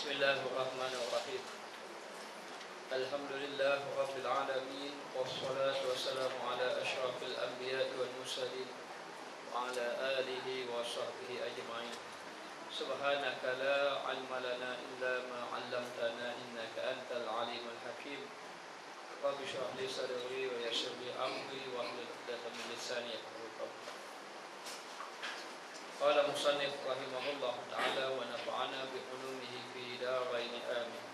Bismillahirrahmanirrahim. Alhamdulillah Rabbil Alamin. Wassalatu wassalamu ala ashrafil anbiya wal mursalin wa ala alihi wa sahbihi ajma'in. Subhanaka la ilma lana illa ma 'allamtana innaka antal alimul hakim. Rabbi shrah li sadri wa yassir li amri wa hlul 'uqdatam min lisani yafqahu qawli. Qala musannif rahimahullah ta'ala wa nafa'ana bi ulumihi fi darain amin.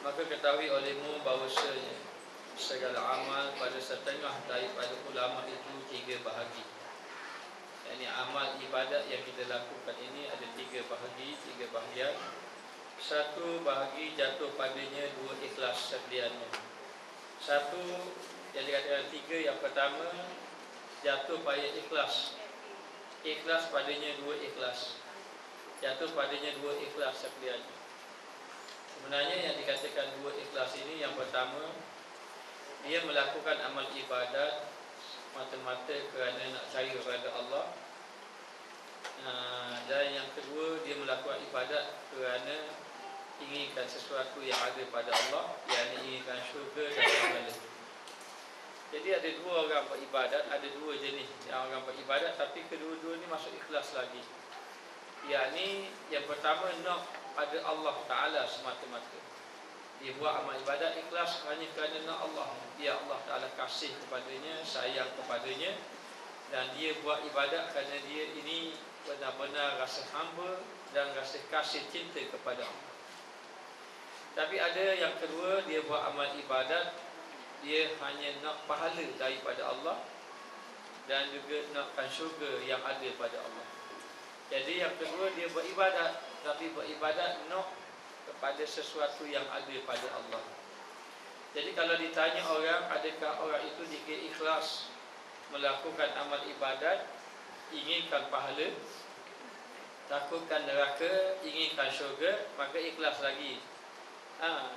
Maka ketahui olehmu bahawasanya segala amal pada setengah daripada ulama itu tiga bahagi. Yani amal ibadat yang kita lakukan ini ada tiga bahagi, tiga bahagian. Satu bahagi jatuh padanya dua ikhlas sekaliannya. Satu yang dikatakan tiga, yang pertama jatuh pada ikhlas. Ikhlas padanya dua ikhlas. Jatuh padanya dua ikhlas sekaliannya. Sebenarnya yang dikatakan dua ikhlas ini, yang pertama dia melakukan amal ibadat mata-mata kerana nak cari kepada Allah. Dan yang kedua dia melakukan ibadat kerana inginkan sesuatu yang ada pada Allah, yang inginkan syurga dan pahala. Jadi ada dua orang beribadat, ada dua jenis yang orang beribadat, tapi kedua-dua ni masuk ikhlas lagi. Yakni yang pertama nak pada Allah Ta'ala semata-mata. Dia buat amal ibadat ikhlas hanya kerana nak Allah. Dia Allah Ta'ala kasih kepadanya, sayang kepadanya, dan dia buat ibadat kerana dia ini benar-benar rasa hamba dan rasa kasih cinta kepada Allah. Tapi ada yang kedua, dia buat amal ibadat, dia hanya nak pahala daripada Allah dan juga nakkan syurga yang ada pada Allah. Jadi yang kedua dia beribadat, tapi beribadat nak kepada sesuatu yang ada pada Allah. Jadi kalau ditanya orang, adakah orang itu jika ikhlas melakukan amal ibadat, inginkan pahala, takutkan neraka, inginkan syurga, maka ikhlas lagi.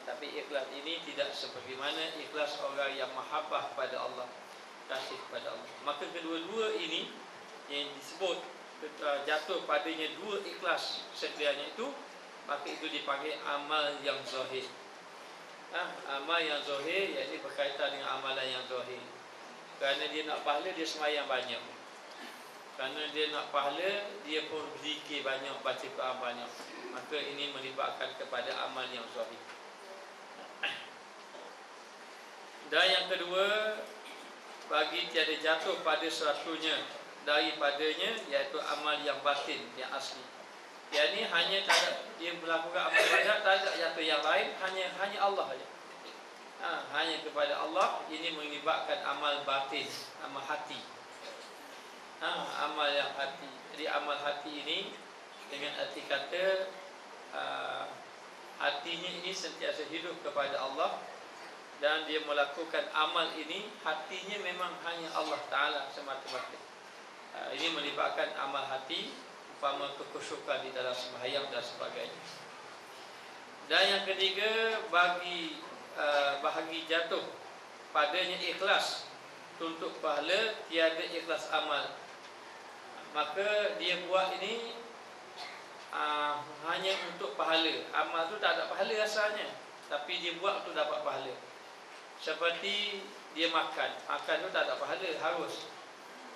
Tapi ikhlas ini tidak sebagaimana ikhlas orang yang mahabbah pada Allah, kasih kepada Allah. Maka kedua-dua ini yang disebut jatuh padanya dua ikhlas sekaliannya itu, maka itu dipanggil amal yang zahir. Amal yang zahir, iaitu berkaitan dengan amalan yang zahir. Kerana dia nak pahala, dia sembahyang banyak. Kerana dia nak pahala, dia pun berzikir banyak, baca Quran banyak. Maka ini melibatkan kepada amal yang zahir. Dan yang kedua, bagi tiada jatuh pada sesuatunya daripadanya, iaitu amal yang batin, yang asli. Yang ini hanya dia melakukan amal ibadat, tak ada jatuh yang lain, hanya Allah saja. Hanya kepada Allah. Ini melibatkan amal batin, amal hati. Amal yang hati. Jadi amal hati ini dengan arti kata hatinya ini sentiasa hidup kepada Allah, dan dia melakukan amal ini, hatinya memang hanya Allah Ta'ala semata-mata. Ini melibatkan amal hati, umpama kekhusyukan di dalam sembahyang dan sebagainya. Dan yang ketiga, bagi bahagi jatuh padanya ikhlas untuk pahala, tiada ikhlas amal. Maka dia buat ini hanya untuk pahala. Amal tu tak ada pahala asalnya, tapi dia buat untuk dapat pahala. Seperti dia makan tu tak ada pahala, harus,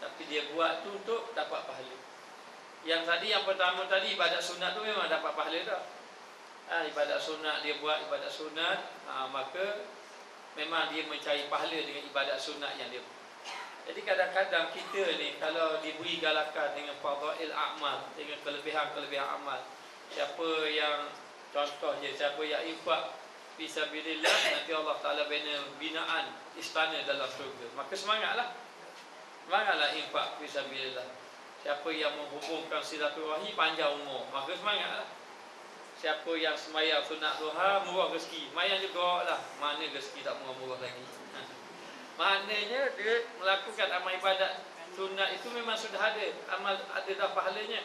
tapi dia buat tu untuk dapat pahala. Yang tadi, yang pertama tadi, ibadat sunat tu memang dapat pahala dah. Ibadat sunat dia buat, ibadat sunat, maka memang dia mencari pahala dengan ibadat sunat yang dia buat. Jadi kadang-kadang kita ni kalau diberi galakan dengan fadail amal, dengan kelebihan-kelebihan amal, siapa yang contohnya, siapa yang infak fisabilillah, nanti Allah Ta'ala binaan istana dalam surga, maka semangatlah infak fisabilillah. Siapa yang menghubungkan silaturahmi, panjang umur, maka semangatlah. Siapa yang sembahyang sunat duha, murah rezeki, sembahyang juga lah. Mana rezeki tak murah-murah lagi. Maknanya dia melakukan amal ibadat sunat itu memang sudah ada, amal ada dah pahalanya,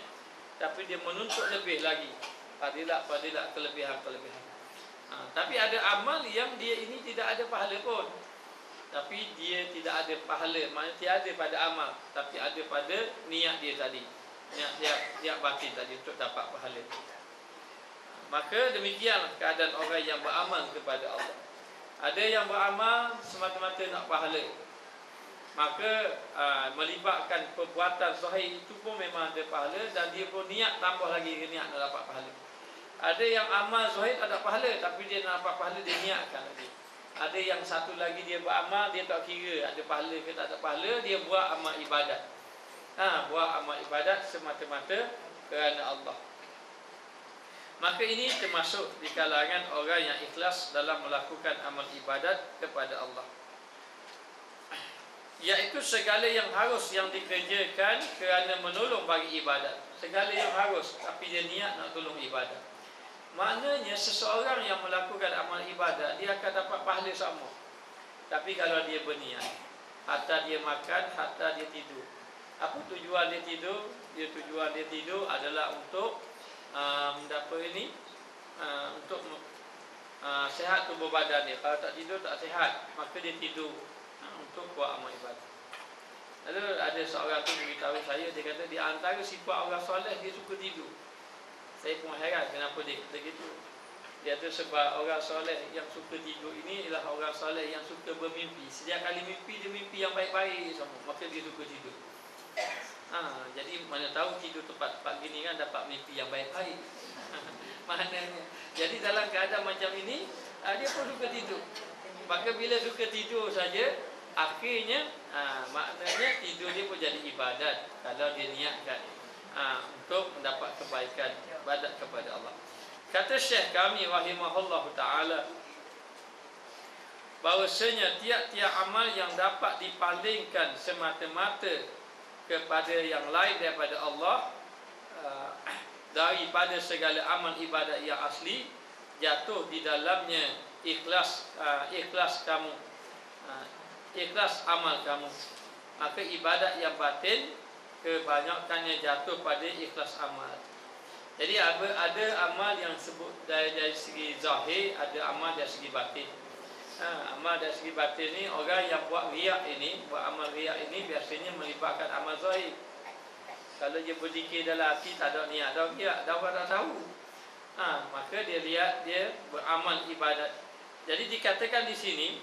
tapi dia menuntut lebih lagi, fadilat kelebihan-kelebihan. Tapi ada amal yang dia ini tidak ada pahala pun, tapi dia tidak ada pahala, maknanya tiada pada amal, tapi ada pada niat dia tadi. niat batin tadi untuk dapat pahala. Maka demikian keadaan orang yang beramal kepada Allah. Ada yang beramal semata-mata nak pahala, maka melibatkan perbuatan zahir itu pun memang ada pahala, dan dia pun niat tambah lagi niat nak dapat pahala. Ada yang amal zahir tak ada pahala, tapi dia nak dapat pahala, dia niatkan lagi. Ada yang satu lagi, dia beramal, dia tak kira ada pahala ke tak ada pahala, dia buat amal ibadat. Buat amal ibadat semata-mata kerana Allah. Maka ini termasuk di kalangan orang yang ikhlas dalam melakukan amal ibadat kepada Allah, iaitu segala yang harus yang dikerjakan kerana menolong bagi ibadat. Segala yang harus, tapi dia niat nak tolong ibadat. Maknanya seseorang yang melakukan amal ibadat, dia akan dapat pahala sama. Tapi kalau dia berniat, hatta dia makan, hatta dia tidur. Apa tujuan dia tidur? Tujuan dia tidur adalah untuk untuk sehat tubuh badan dia. Kalau tak tidur tak sehat, maka dia tidur untuk buat amal ibadat. Lalu ada seorang tu beritahu saya, dia kata di antara sifat orang soleh dia suka tidur. Saya pun heran kenapa dia kata gitu. Dia tu sebab orang soleh yang suka tidur ini ialah orang soleh yang suka bermimpi. Setiap kali mimpi, dia mimpi yang baik-baik semua, maka dia suka tidur. Jadi mana tahu tidur tepat-tepat gini kan dapat mimpi yang baik-baik. Maknanya, jadi dalam keadaan macam ini, dia pun suka tidur. Maka bila suka tidur saja, akhirnya maknanya tidur dia pun jadi ibadat kalau dia niatkan untuk mendapat kebaikan, ibadat kepada Allah. Kata Syekh kami rahimahullah ta'ala, bahawasanya tiap-tiap amal yang dapat dipalingkan semata-mata kepada yang lain daripada Allah, daripada segala amal ibadat yang asli, jatuh di dalamnya ikhlas kamu, ikhlas amal kamu. Maka ibadat yang batin kebanyakannya jatuh pada ikhlas amal. Jadi ada amal yang sebut dari segi zahir, ada amal dari segi batin. Amal dari segi batin ni, orang yang buat riak ini, buat amal riak ini biasanya melibatkan amal zahir. Kalau dia berzikir dalam hati tak ada niat, dah riak, dah orang tak tahu, maka dia lihat dia beramal ibadat. Jadi dikatakan di sini,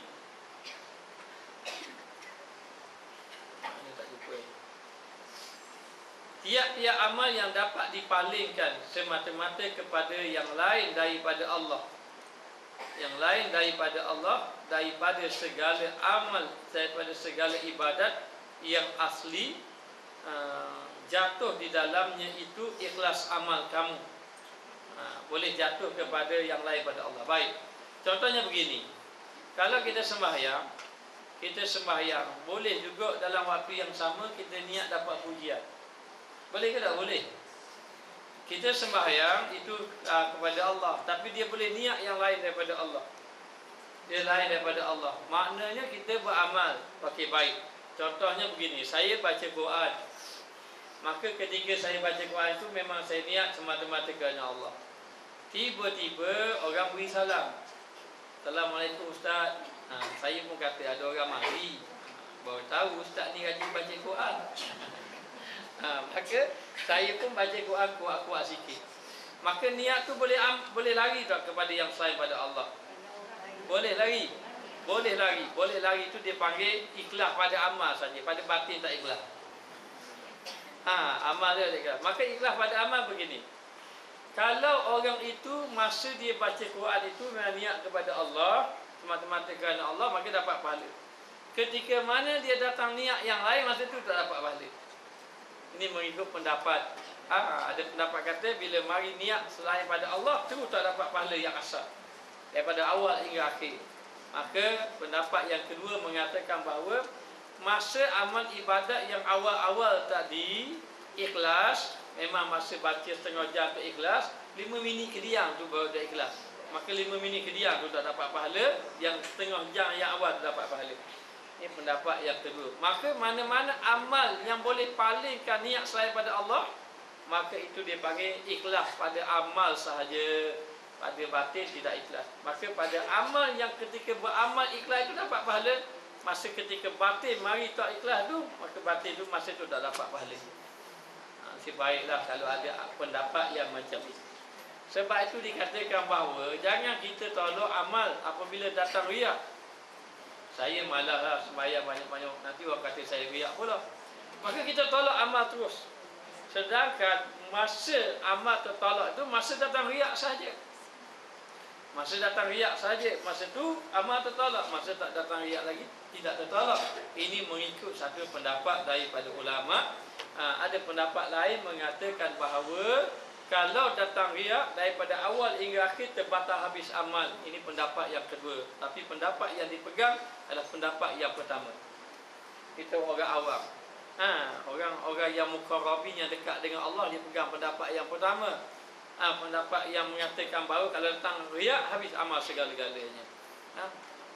tiap-tiap amal yang dapat dipalingkan semata-mata kepada yang lain daripada Allah, yang lain daripada Allah, daripada segala amal, daripada segala ibadat yang asli, jatuh di dalamnya itu ikhlas amal kamu. Boleh jatuh kepada yang lain pada Allah. Baik, contohnya begini, kalau kita sembahyang, boleh juga dalam waktu yang sama kita niat dapat pujian. Boleh ke tak? Boleh. Kita sembahyang itu kepada Allah, tapi dia boleh niat yang lain daripada Allah. Dia lain daripada Allah. Maknanya kita beramal pakai baik. Contohnya begini, saya baca Quran. Maka ketika saya baca Quran itu memang saya niat semata-mata kerana Allah. Tiba-tiba orang beri salam. Assalamualaikum Ustaz. Saya pun kata ada orang mari, baru tahu Ustaz ni rajin baca Quran. Maka saya pun baca Quran kuat-kuat sikit. Maka niat tu boleh lari tak kepada yang selain pada Allah? Boleh lari. Boleh lari itu dia panggil ikhlas pada amal saja, pada batin tak ikhlas. Amal dia tak ikhlas. Maka ikhlas pada amal begini. Kalau orang itu masa dia baca Quran itu memang niat kepada Allah, semata-mata kerana Allah, maka dapat pahala. Ketika mana dia datang niat yang lain, masa itu tak dapat pahala. Ini mengikut pendapat. Ada pendapat kata bila mari niat selain pada Allah, tu tak dapat pahala yang asal daripada awal hingga akhir. Maka pendapat yang kedua mengatakan bahawa masa amal ibadat yang awal-awal tadi ikhlas, memang masa baca setengah jam tu ikhlas, 5 minit kediam tu baru dah ikhlas. Maka 5 minit kediam tu tak dapat pahala, yang setengah jam yang awal tu dapat pahala. Ini pendapat yang kedua. Maka mana-mana amal yang boleh palingkan niat selain pada Allah, maka itu dia panggil ikhlas pada amal sahaja, pada batin tidak ikhlas. Maka pada amal yang ketika beramal ikhlas itu dapat pahala, masa ketika batin mari tak ikhlas tu, maka batin tu masa tu tak dapat pahala. nasib baiklah kalau ada pendapat yang macam itu. Sebab itu dikatakan bahawa jangan kita tolak amal apabila datang riak. Saya malaslah sembahyang banyak-banyak, nanti orang kata saya riak pula. Maka kita tolak amal terus. Sedangkan masa amal tertolak itu masa datang riak saja. Masa datang riak saja, masa tu amal tertolak. Masa tak datang riak lagi, tidak tertolak. Ini mengikut satu pendapat daripada ulama. Ada pendapat lain mengatakan bahawa kalau datang riak daripada awal hingga akhir terbatal habis amal. Ini pendapat yang kedua. Tapi pendapat yang dipegang adalah pendapat yang pertama. Kita orang awam. Orang-orang yang muqarrabin, yang dekat dengan Allah, dia pegang pendapat yang pertama. Pendapat yang mengatakan bahawa kalau datang riak habis amal segala-galanya.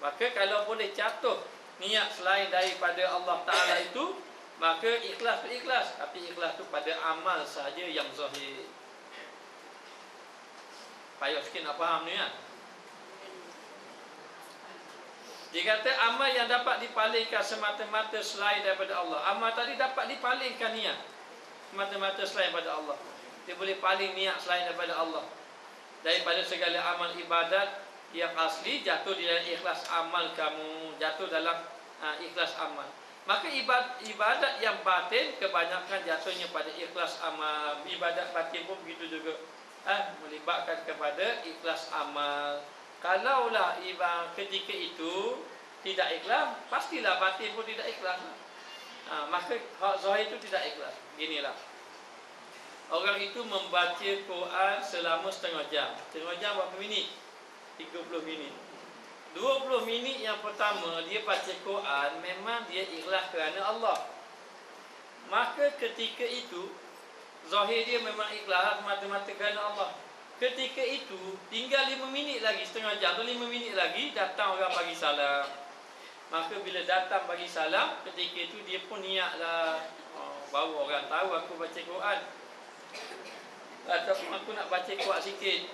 Maka kalau boleh jatuh niat selain daripada Allah Ta'ala itu, maka ikhlas tu ikhlas, tapi ikhlas tu pada amal sahaja yang zahir. Payah sikit nak faham ni kan. Dia kata amal yang dapat dipalingkan semata-mata selain daripada Allah. Amal tadi dapat dipalingkan niat semata-mata selain daripada Allah. Dia boleh paling niat selain daripada Allah. Daripada segala amal ibadat yang asli, jatuh di dalam ikhlas amal kamu, jatuh dalam ikhlas amal. Maka ibadat yang batin kebanyakan jatuhnya pada ikhlas amal. Ibadat batin pun begitu juga, melibatkan kepada ikhlas amal. Kalaulah ketika itu tidak ikhlas, pastilah batin pun tidak ikhlas. Maka hak zahir itu tidak ikhlas. Ginilah, orang itu membaca Quran selama setengah jam. Setengah jam berapa minit? 30 minit. 20 minit yang pertama dia baca Quran, memang dia ikhlas kerana Allah. Maka ketika itu zahir dia memang ikhlas mata-mata kerana Allah. Ketika itu tinggal 5 minit lagi, setengah jam tu 5 minit lagi, datang orang bagi salam. Maka bila datang bagi salam, ketika itu dia pun niatlah, baru orang tahu aku baca Quran. Ataupun aku nak baca kuat sikit,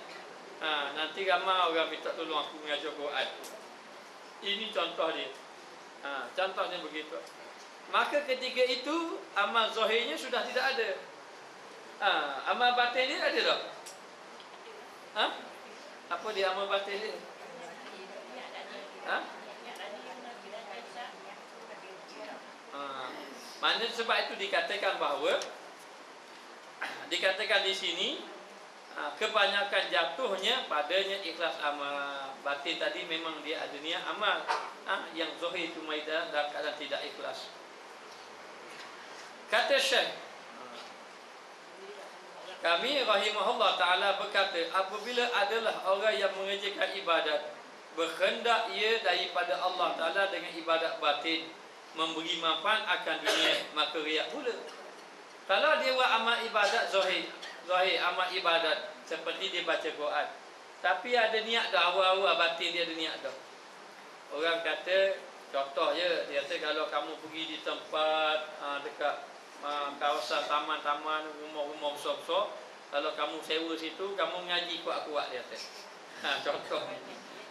nanti ramai orang minta tolong aku mengajar Quran. Ini contoh dia. Contohnya begitu. Maka ketika itu amal zahirnya sudah tidak ada. Amal batin dia ada tak? Apa dia amal batin dia? Mana sebab itu dikatakan bahawa, dikatakan di sini kebanyakan jatuhnya padanya ikhlas amal. Batin tadi memang dia ada niat amal, yang zahir itu dalam keadaan tidak ikhlas. Kata Syekh, kami rahimahullah ta'ala berkata, apabila adalah orang yang mengerjakan ibadat, berkendak ia daripada Allah Ta'ala dengan ibadat batin, memberi manfaat akan dunia, maka riak pula. Kalau dia buat amal ibadat zahir amal ibadat, seperti dia baca Quran, tapi ada niat dah, awal-awal batin dia ada niat dah. Orang kata, contoh je, dia kata kalau kamu pergi di tempat dekat kawasan taman-taman, rumah-rumah besar-besar, kalau kamu sewa situ, kamu mengaji kuat-kuat, dia kata. Contoh.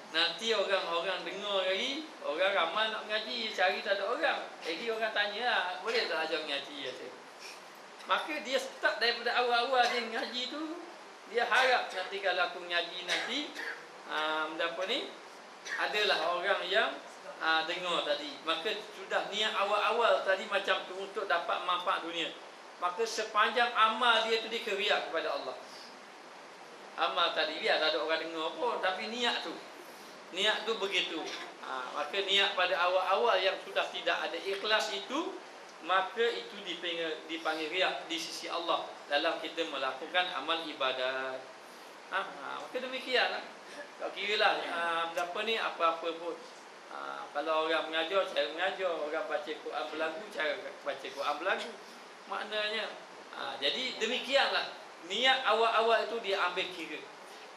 Nanti orang-orang dengar lagi, orang ramai nak mengaji, cari tak ada orang. Jadi orang tanya lah, boleh tak ajar mengaji, dia kata. Maka dia start daripada awal-awal dia mengaji tu, dia harap nanti kalau aku mengaji nanti, apa ni, adalah orang yang dengar tadi. Maka sudah niat awal-awal tadi macam tu untuk dapat manfaat dunia. Maka sepanjang amal dia tu dia riak kepada Allah. Amal tadi biar tak ada orang dengar pun, tapi niat tu begitu. Maka niat pada awal-awal yang sudah tidak ada ikhlas itu, maka itu dipanggil riak di sisi Allah dalam kita melakukan amal ibadat. Maka demikianlah. Tak kiralah apa ni, apa-apa pun. Kalau orang mengajar, cara mengajar. Orang baca Quran berlagu, cara baca Quran berlagu. Maknanya jadi demikianlah. Niat awal-awal itu dia ambil kira.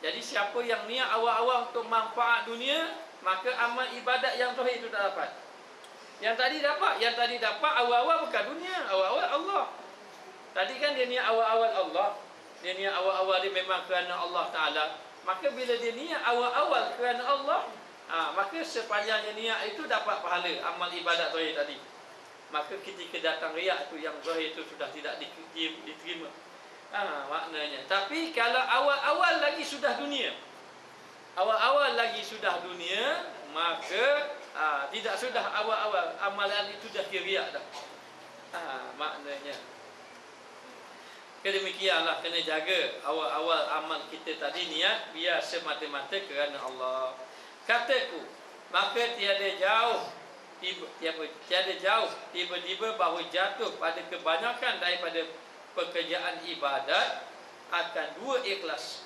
Jadi siapa yang niat awal-awal untuk manfaat dunia, maka amal ibadat yang zahir itu tak dapat. Yang tadi dapat awal-awal bukan dunia, awal-awal Allah. Tadi kan dia niat awal-awal Allah. Dia niat awal-awal dia memang kerana Allah Ta'ala. Maka bila dia niat awal-awal kerana Allah, maka sepanjangnya niat itu dapat pahala amal ibadat zahir tadi. maka ketika datang riak tu yang zahir tu sudah tidak diterima. Maknanya. Tapi kalau awal-awal lagi sudah dunia, maka tidak sudah awal-awal amalan itu dah riak dah. Maknanya. Demikianlah, kena jaga awal-awal amal kita tadi, niat biar semata-mata kerana Allah. Kataku, maka tiada jauh tiba-tiba bahawa jatuh pada kebanyakan daripada pekerjaan ibadat akan dua ikhlas,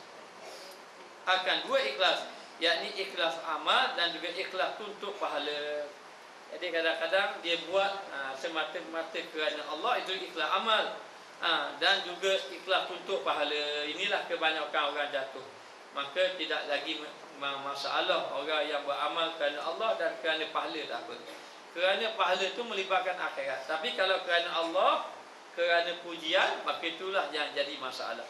yakni ikhlas amal dan juga ikhlas tuntut pahala. Jadi kadang-kadang dia buat semata-mata kerana Allah, itu ikhlas amal. Dan juga ikhlas tuntut pahala. Inilah kebanyakan orang jatuh. Maka tidak lagi masalah orang yang beramal kerana Allah dan kerana pahala, tak apa. Kerana pahala itu melibatkan akhirat. Tapi kalau kerana Allah, kerana pujian, maka itulah yang jadi masalah.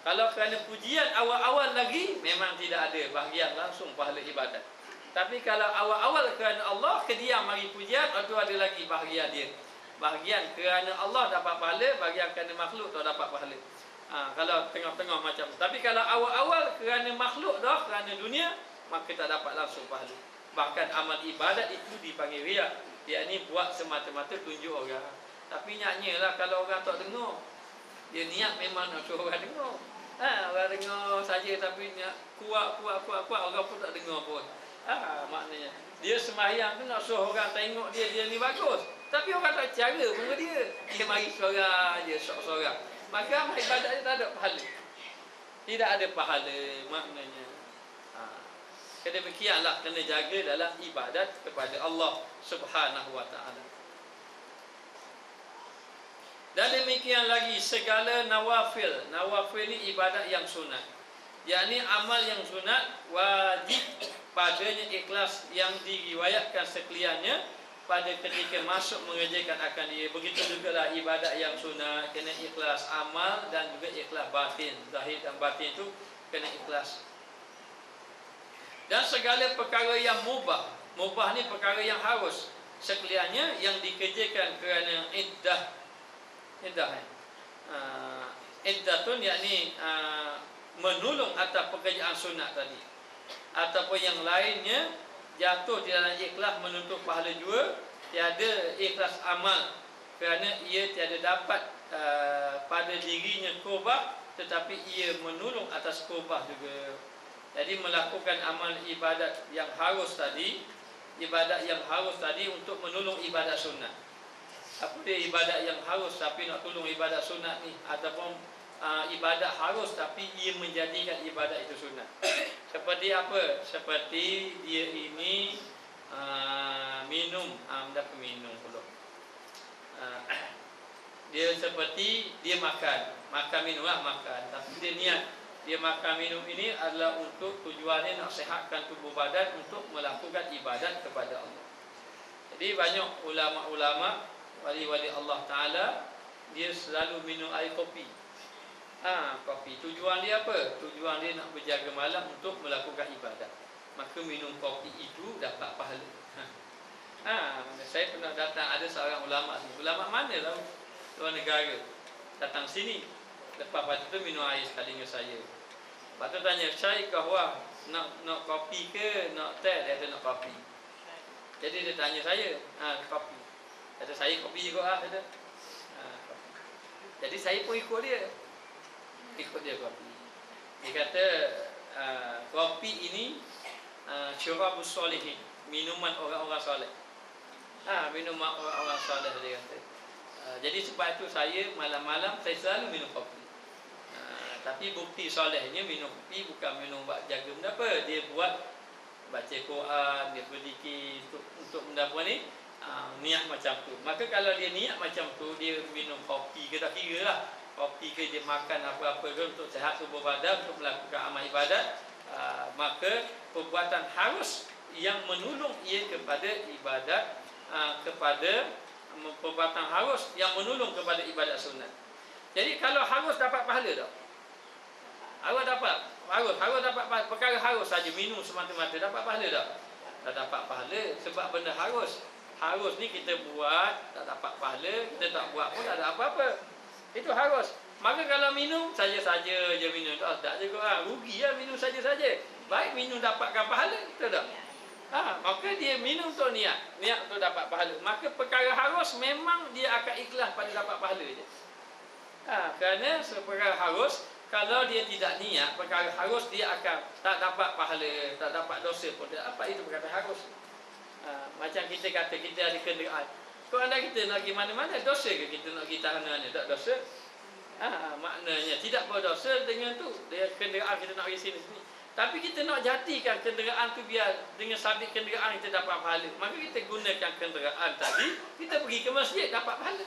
Kalau kerana pujian awal-awal lagi, memang tidak ada bahagian langsung pahala ibadat. Tapi kalau awal-awal kerana Allah, kediam mari pujian, itu ada lagi bahagian dia. Bahagian kerana Allah dapat pahala, bahagian kerana makhluk tak dapat pahala. Kalau tengah-tengah macam tu. Tapi kalau awal-awal kerana makhluk dah, kerana dunia, maka tak dapat langsung pahala. Bahkan amal ibadat itu dipanggil riak. Dia ni buat semata-mata tunjuk orang. Tapi nyanyilah kalau orang tak dengar. Dia niat memang nak suruh orang dengar. Orang dengar saja tapi niat kuat, orang pun tak dengar pun. Maknanya dia sembahyang tu nak suruh orang tengok dia ni bagus. Tapi orang tak cara pun dia. Dia mari suara je, sok-sorak. Maka amal ibadat dia tak ada pahala. Tidak ada pahala, maknanya. Demikianlah kena jaga dalam ibadat kepada Allah Subhanahu wa taala. Dan demikian lagi segala nawafil. Nawafil ni ibadat yang sunat. Yakni amal yang sunat wajib padanya ikhlas yang diriwayatkan sekaliannya pada ketika masuk mengerjakan akan dia. Begitu juga lah ibadat yang sunat, kena ikhlas amal dan juga ikhlas batin. Zahir dan batin itu kena ikhlas. Dan segala perkara yang mubah, mubah ni perkara yang harus sekaliannya yang dikerjakan kerana iddah. Iddatun yakni menolong atas pekerjaan sunat tadi, ataupun yang lainnya jatuh di dalam ikhlas menuntut pahala juga, tiada ikhlas amal kerana ia tiada dapat pada dirinya qurbah, tetapi ia menolong atas qurbah juga. Jadi melakukan amal ibadat yang harus tadi, untuk menolong ibadat sunat. Apa dia ibadat yang harus tapi nak tolong ibadat sunat ni, ataupun ibadat harus tapi ia menjadikan ibadat itu sunat. Seperti apa? Seperti dia ini minum, dapat minum pula. Dia seperti dia makan minum lah, makan. Tapi dia niat dia makan minum ini adalah untuk tujuannya nak sihatkan tubuh badan untuk melakukan ibadat kepada Allah. Jadi banyak ulama-ulama, wali-wali Allah Ta'ala, dia selalu minum air kopi. Kopi. Tujuan dia apa? Tujuan dia nak berjaga malam untuk melakukan ibadat. Maka minum kopi itu dapat pahala. Saya pernah datang, ada seorang ulama ni. Ulama mana lah? Luar negara. Datang sini. Lepas tu minum air sekali dengan saya. Lepas tu tanya, Syekh kahwah, nak kopi ke nak teh? Dia kata nak kopi. Jadi dia tanya saya, kopi. Kata saya kopi juga lah. Kata. Jadi saya pun ikut dia kopi. Dia kata kopi ini syurabus solihin, minuman orang-orang soleh. Minuman orang-orang soleh, dia kata. Jadi sebab itu saya malam-malam saya selalu minum kopi. Tapi bukti solehnya minum kopi bukan minum buat jaga benda apa. Dia buat baca Quran, dia berzikir untuk benda apa ni, niat macam tu. Maka kalau dia niat macam tu, dia minum kopi ke tak kira lah. Kopi ke dia makan apa-apa ke untuk sihat tubuh badan, untuk melakukan amal ibadat, maka perbuatan harus yang menolong ia kepada ibadat, kepada perbuatan harus yang menolong kepada ibadat sunat. Jadi kalau harus dapat pahala tak? Harus dapat perkara harus saja minum semata-mata dapat pahala tak? Tak dapat pahala sebab benda harus Harus ni kita buat tak dapat pahala, kita tak buat pun tak ada apa-apa. Itu harus. Maka kalau minum saja-saja je minum, tak juga rugi lah minum saja-saja. Baik minum dapatkan pahala, betul tak? Maka dia minum untuk niat untuk dapat pahala. Maka perkara harus memang dia akan ikhlas pada dapat pahala je. Kerana perkara harus, kalau dia tidak niat perkara harus, dia akan tak dapat pahala, tak dapat dosa pun. Apa itu perkara harus? Macam kita kata kita ada kenderaan. Kalau anda kita nak pergi mana-mana, dosa ke kita nak pergi tahanan? Tak dosa. Maknanya tidak berdosa dengan tu. Dia kenderaan kita nak pergi sini-sini. Tapi kita nak jadikan kenderaan tu biar dengan sabit kenderaan kita dapat pahala. Maka kita gunakan kenderaan tadi, kita pergi ke masjid dapat pahala.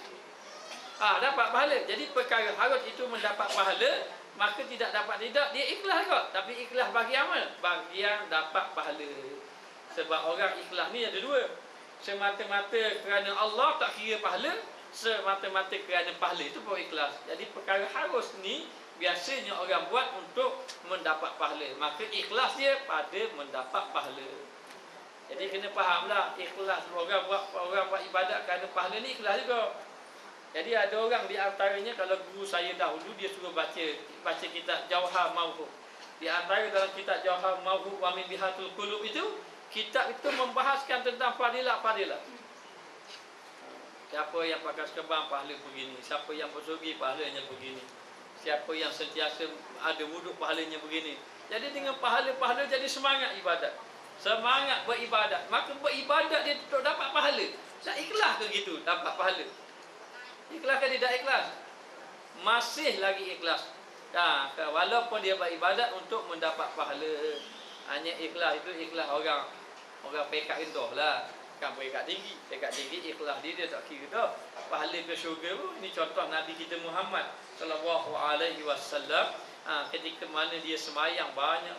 Dapat pahala. Jadi perkara harus itu mendapat pahala, maka tidak dia ikhlas kok. Tapi ikhlas bagi amal, bagi yang dapat pahala. Sebab orang ikhlas ni ada dua. Semata-mata kerana Allah tak kira pahala, semata-mata kerana pahala itu pun ikhlas. Jadi perkara harus ni biasanya orang buat untuk mendapat pahala. Maka ikhlas dia pada mendapat pahala. Jadi kena fahamlah ikhlas. Orang buat ibadat kerana pahala ni ikhlas juga. Jadi ada orang di antaranya, kalau guru saya dahulu dia suruh baca kitab Jauhar Mauhub. Di antara dalam kitab Jauhar Mauhub wa min bihatul qulub itu, kitab itu membahaskan tentang fadilah-fadilah. Siapa yang pakai serban pahala begini, siapa yang bersugi pahalanya begini, siapa yang sentiasa ada wuduk pahalanya begini. Jadi dengan pahala-pahala jadi semangat ibadat, semangat beribadat. Maka beribadat dia untuk dapat pahala. Tak ikhlas ke gitu dapat pahala? Ikhlas ke tidak ikhlas? Masih lagi ikhlas. Walaupun dia beribadat untuk mendapat pahala. Hanya ikhlas itu ikhlas orang pekat rendah lah. Kan pekat tinggi ikhlas dia tak kira dah. Pahala ke syurga pun. Ini contoh Nabi kita Muhammad sallallahu alaihi wasallam. Ketika mana dia semayang banyak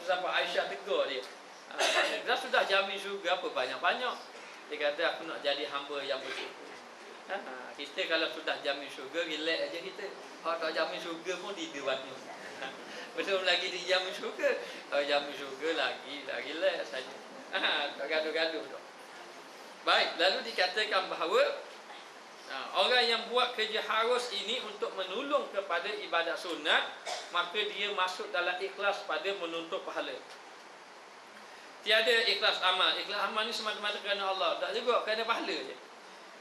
sampai Aisyah tegur dia. Dah sudah jamin syurga apa banyak-banyak. Dia kata aku nak jadi hamba yang bersyukur. Kita kalau sudah jamin syurga, relax aja kita. Kalau tak jamin syurga pun tidur waktu. Belum lagi dijamin syurga. Kalau jamin syurga lagi relax saja. Tak gaduh-gaduh tu. Baik, lalu dikatakan bahawa orang yang buat kerja harus ini untuk menolong kepada ibadat sunat, maka dia masuk dalam ikhlas pada menuntut pahala. Tiada ikhlas amal. Ikhlas amal ni semata-mata kerana Allah, tak juga kerana pahala je.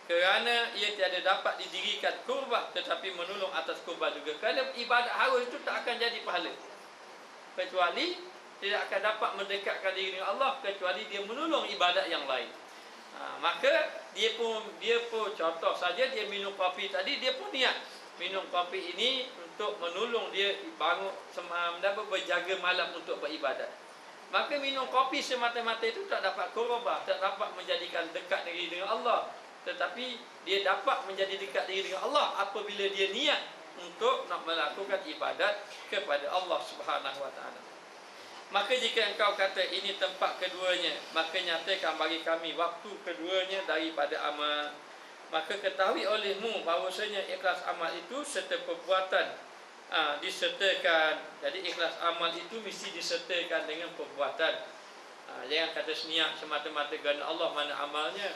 Kerana ia tiada dapat didirikan kurbah, tetapi menolong atas kurbah juga. Kerana ibadat harus itu tak akan jadi pahala, kecuali tidak akan dapat mendekatkan diri dengan Allah, kecuali dia menolong ibadat yang lain. Maka dia pun contoh saja, dia minum kopi tadi, dia pun niat minum kopi ini untuk menolong dia bangun berjaga malam untuk beribadat. Maka minum kopi semata-mata itu tak dapat kurbah, tak dapat menjadikan dekat diri dengan Allah. Tetapi dia dapat menjadi dekat diri dengan Allah apabila dia niat untuk nak melakukan ibadat kepada Allah Subhanahu wa taala. Maka jika engkau kata ini tempat keduanya, maka nyatakan bagi kami waktu keduanya daripada amal. Maka ketahui olehmu bahawasanya ikhlas amal itu serta perbuatan disertakan. Jadi ikhlas amal itu mesti disertakan dengan perbuatan. Jangan kata niat semata-mata kerana Allah, mana amalnya.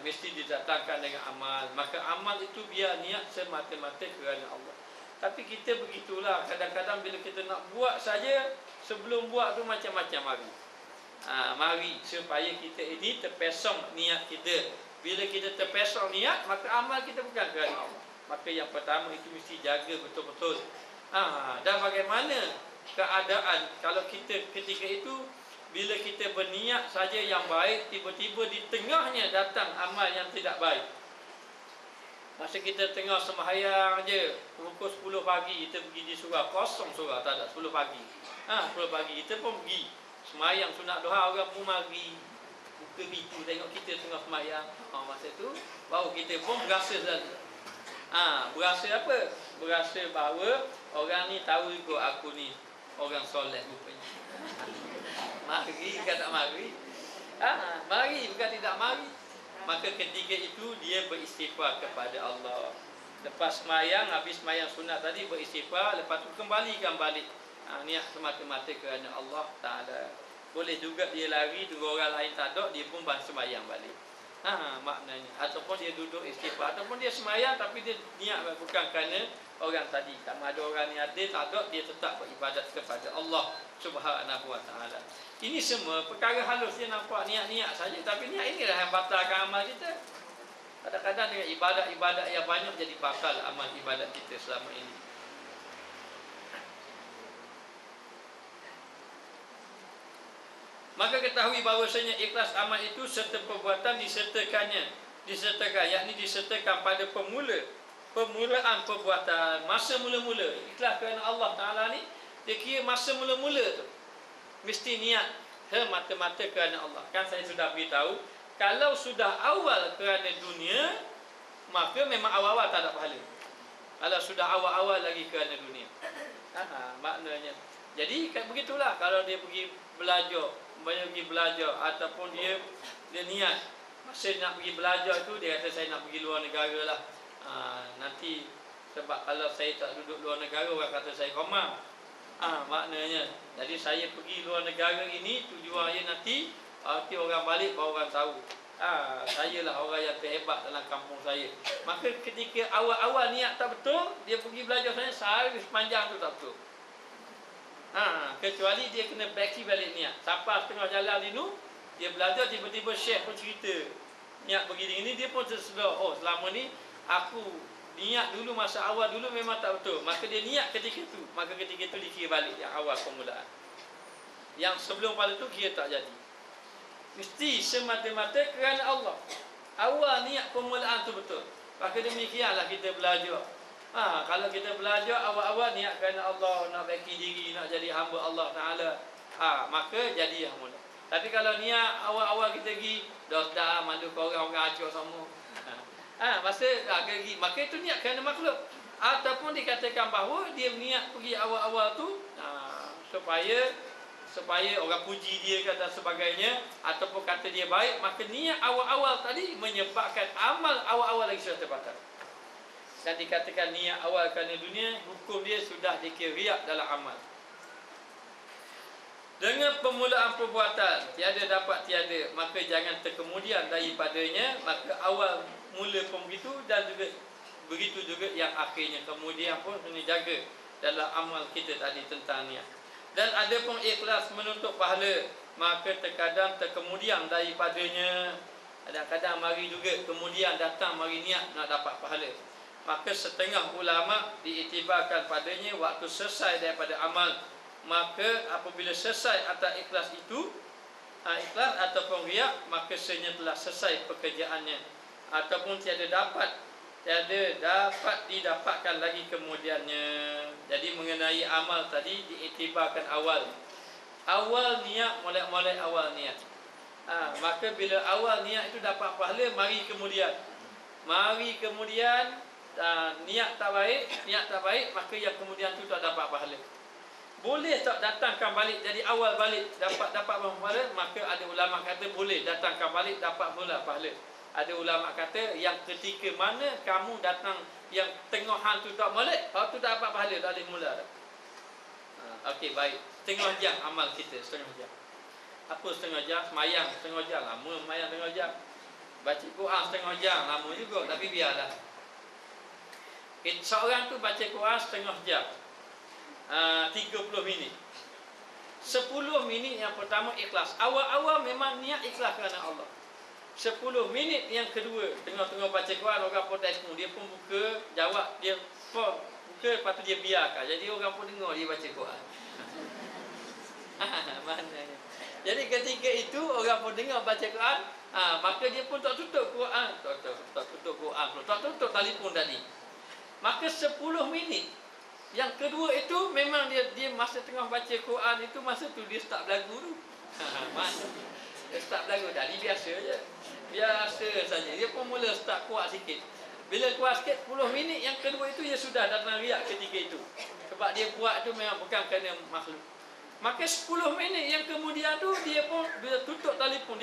Mesti didatangkan dengan amal. Maka amal itu biar niat semata-mata kerana Allah. Tapi kita begitulah, kadang-kadang bila kita nak buat saja, sebelum buat tu macam-macam mari. Mari supaya kita ini terpesong niat kita. Bila kita terpesong niat, maka amal kita bukan kerana Allah. Maka yang pertama itu mesti jaga betul-betul. Dan bagaimana keadaan kalau kita ketika itu, bila kita berniat saja yang baik, tiba-tiba di tengahnya datang amal yang tidak baik. Masa kita tengah sembahyang je, pukul 10 pagi kita pergi di surau, kosong surau, tak ada 10 pagi. 10 pagi kita pun pergi sembahyang sunat duha, orang pun mari buka pintu tengok kita tengah sembahyang. Masa tu baru kita pun berasa selalu. Berasa apa? Berasa bahawa orang ni tahu ikut aku ni orang soleh rupanya. Mari bukan tak mari. Mari bukan tidak mari. Maka ketika itu dia beristighfar kepada Allah. Lepas semayang, habis semayang sunat tadi beristighfar, lepas tu kembalikan balik. Niat semata-mata kerana Allah Ta'ala. Boleh juga dia lari, tunggu orang lain tak ada, dia pun sembahyang balik. Maknanya. Ataupun dia duduk istighfar, ataupun dia sembahyang tapi dia niat bukan kerana orang tadi. Sama ada orang ni ada, tak ada, dia tetap beribadat kepada Allah Subhanahu Wa Taala. Ini semua perkara halus dia nampak niat-niat saja, tapi niat inilah yang batalkan amal kita. Kadang-kadang dengan ibadat-ibadat yang banyak jadi batal amal ibadat kita selama ini. Maka ketahui bahawasanya ikhlas amal itu serta perbuatan disertakan, yakni disertakan pada permulaan perbuatan, masa mula-mula. Ikhlas kerana Allah Ta'ala ni, dia kira masa mula-mula tu mesti niat mata-mata kerana Allah. Kan saya sudah beritahu, kalau sudah awal kerana dunia, maka memang awal-awal tak ada pahala. Kalau sudah awal-awal lagi kerana dunia, maknanya. Jadi begitulah, kalau dia pergi belajar, ataupun dia niat masa nak pergi belajar tu, dia kata saya nak pergi luar negara lah. Nanti sebab kalau saya tak duduk luar negara, orang kata saya komang. Maknanya, jadi saya pergi luar negara ini tujuannya nanti orang balik baru orang tahu, saya lah orang yang terhebat dalam kampung saya. Maka ketika awal-awal niat tak betul, dia pergi belajar saya sepanjang tu tak betul. Kecuali dia kena baki balik niat. Sampai setengah jalan dulu, dia belajar, tiba-tiba syekh pun cerita niat begini ini, dia pun tersedar, oh selama ni aku niat dulu masa awal dulu memang tak betul. Maka dia niat ketika itu, maka ketika itu dikira balik yang awal permulaan. Yang sebelum pada tu kira tak jadi. Mesti semata-mata kerana Allah. Awal niat permulaan tu betul. Maka demikianlah kita belajar. Kalau kita belajar awal-awal niat kerana Allah, nak baiki diri, nak jadi hamba Allah Ta'ala, maka jadi yang mula. Tapi kalau niat awal-awal kita pergi, dah malu ke orang ajar sama, maka itu niat kerana makhluk. Ataupun dikatakan bahawa dia niat pergi awal-awal tu supaya orang puji dia dan sebagainya, ataupun kata dia baik, maka niat awal-awal tadi menyebabkan amal awal-awal lagi sudah terbatal. Dan dikatakan niat awal kerana dunia, hukum dia sudah dikira riak dalam amal. Dengan permulaan perbuatan tiada dapat tiada, maka jangan terkemudian daripadanya. Maka awal mula pun begitu, dan juga begitu juga yang akhirnya. Kemudian pun kena jaga dalam amal kita tadi tentang niat. Dan ada pun ikhlas menuntut pahala, maka terkadang terkemudian daripadanya. Kadang-kadang mari juga kemudian datang mari niat nak dapat pahala. Maka setengah ulama diiktibarkan padanya waktu selesai daripada amal. Maka apabila selesai atas ikhlas itu, ikhlas ataupun riak, maka senyap telah selesai pekerjaannya, ataupun tiada dapat didapatkan lagi kemudiannya. Jadi mengenai amal tadi diiktibarkan awal niat, mulai awal niat. Maka bila awal niat itu dapat pahala, mari kemudian niat tak baik, maka yang kemudian tu tak dapat pahala. Boleh tak datangkan balik, jadi awal balik dapat pahala? Maka ada ulama kata boleh datangkan balik, dapat mula pahala. Ada ulama kata yang ketika mana kamu datang yang tengahan tu tak balik, tu tak dapat pahala, tak boleh mula dah. Okey, baik. Setengah jam amal kita, setengah jam. Apa setengah jam? Semayang setengah jam, lama semayang setengah jam. Baca Quran setengah jam, lama juga, tapi biarlah. Seorang tu baca Quran setengah jam, 30 minit. 10 minit yang pertama ikhlas. Awal-awal memang niat ikhlas kerana Allah. 10 minit yang kedua, tengah-tengah baca Quran, orang pun telefon, dia pun buka, jawab, dia buka, lepas tu dia biarkan. Jadi orang pun dengar dia baca Quran. Maknanya. Jadi ketika itu orang pun dengar baca Quran, maka dia pun tak tutup Quran, tak tutup telefon tadi. Maka 10 minit yang kedua itu memang dia masa tengah baca Quran itu, masa tu dia start berlagu tu. Dia start berlagu tadi biasa je. Biasa saja. Dia pun mula start kuat sikit. Bila kuat sikit 10 minit yang kedua itu, dia sudah datang riak ketika itu. Sebab dia buat tu memang bukan kerana makhluk. Maka 10 minit yang kemudian tu, dia pun bila tutup telefon,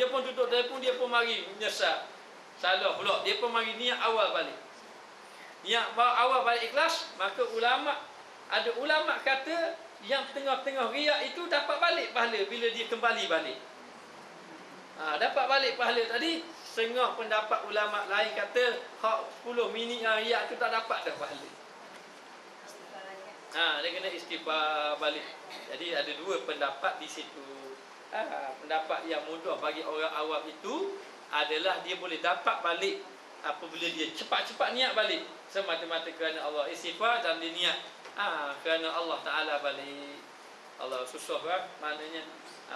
dia pun mari menyesal. Salah pula, dia pun mari niat awal balik. Niat awal balik ikhlas. Maka ada ulama kata yang tengah-tengah riak itu dapat balik pahala bila dia kembali balik. Dapat balik pahala tadi. Setengah pendapat ulama lain kata hak 10 minit yang riak tu tak dapat dah pahala. Dia kena istighfar balik. Jadi ada dua pendapat di situ. Pendapat yang mudah bagi orang awam itu adalah dia boleh dapat balik apabila dia cepat-cepat niat balik semata-mata kerana Allah, istighfar dan dia niat kerana Allah Ta'ala balik. Allah susah kan maknanya.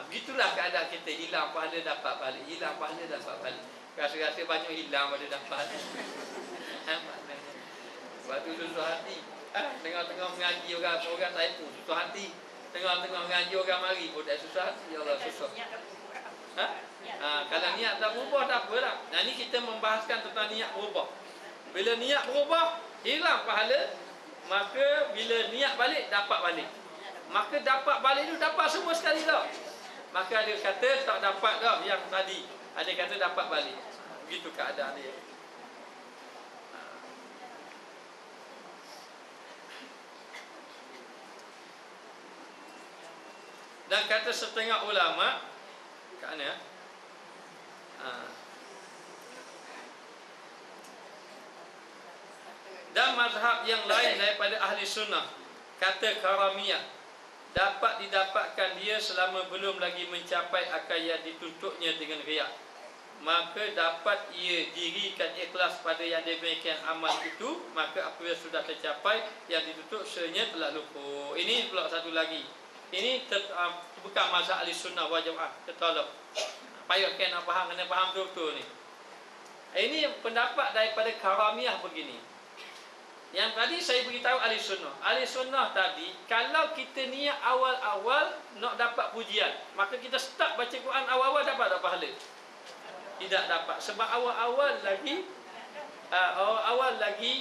Begitulah keadaan kita, hilang pahala dapat balik, hilang pahala dapat balik. Rasa-rasa banyak hilang pada dapat. Maknanya sebab tu susah hati. Tengah-tengah mengaji orang saya pun susah hati. Tengah-tengah mengaji orang mari pun dah susah hati. Ya Allah, susah. Kalau niat tak berubah tak apalah. Ini kita membahaskan tentang niat berubah. Bila niat berubah, hilang pahala. Maka bila niat balik, dapat balik. Maka dapat balik tu dapat semua sekali dah. Maka ada kata tak dapat dah yang tadi. Ada kata dapat balik. Begitu keadaan dia. Dan kata setengah ulama, kat mana? Dan mazhab yang lain daripada ahli sunnah, kata karamiyah, dapat didapatkan dia selama belum lagi mencapai akal yang dituntutnya dengan riak. Maka dapat ia dirikan ikhlas pada yang demikian amal itu. Maka apabila sudah tercapai yang dituntut, sebenarnya telah luput. Ini pula satu lagi. Ini bukan mazhab ahli sunnah wal jamaah. Tertolak. Payah kan nak faham, kena faham betul-betul ni. Ini pendapat daripada karamiyah begini. Yang tadi saya beritahu ahli sunnah. Ahli sunnah tadi, kalau kita niat awal-awal nak dapat pujian, maka kita start baca Quran awal-awal dapat tak pahala? Tidak dapat. Sebab awal-awal lagi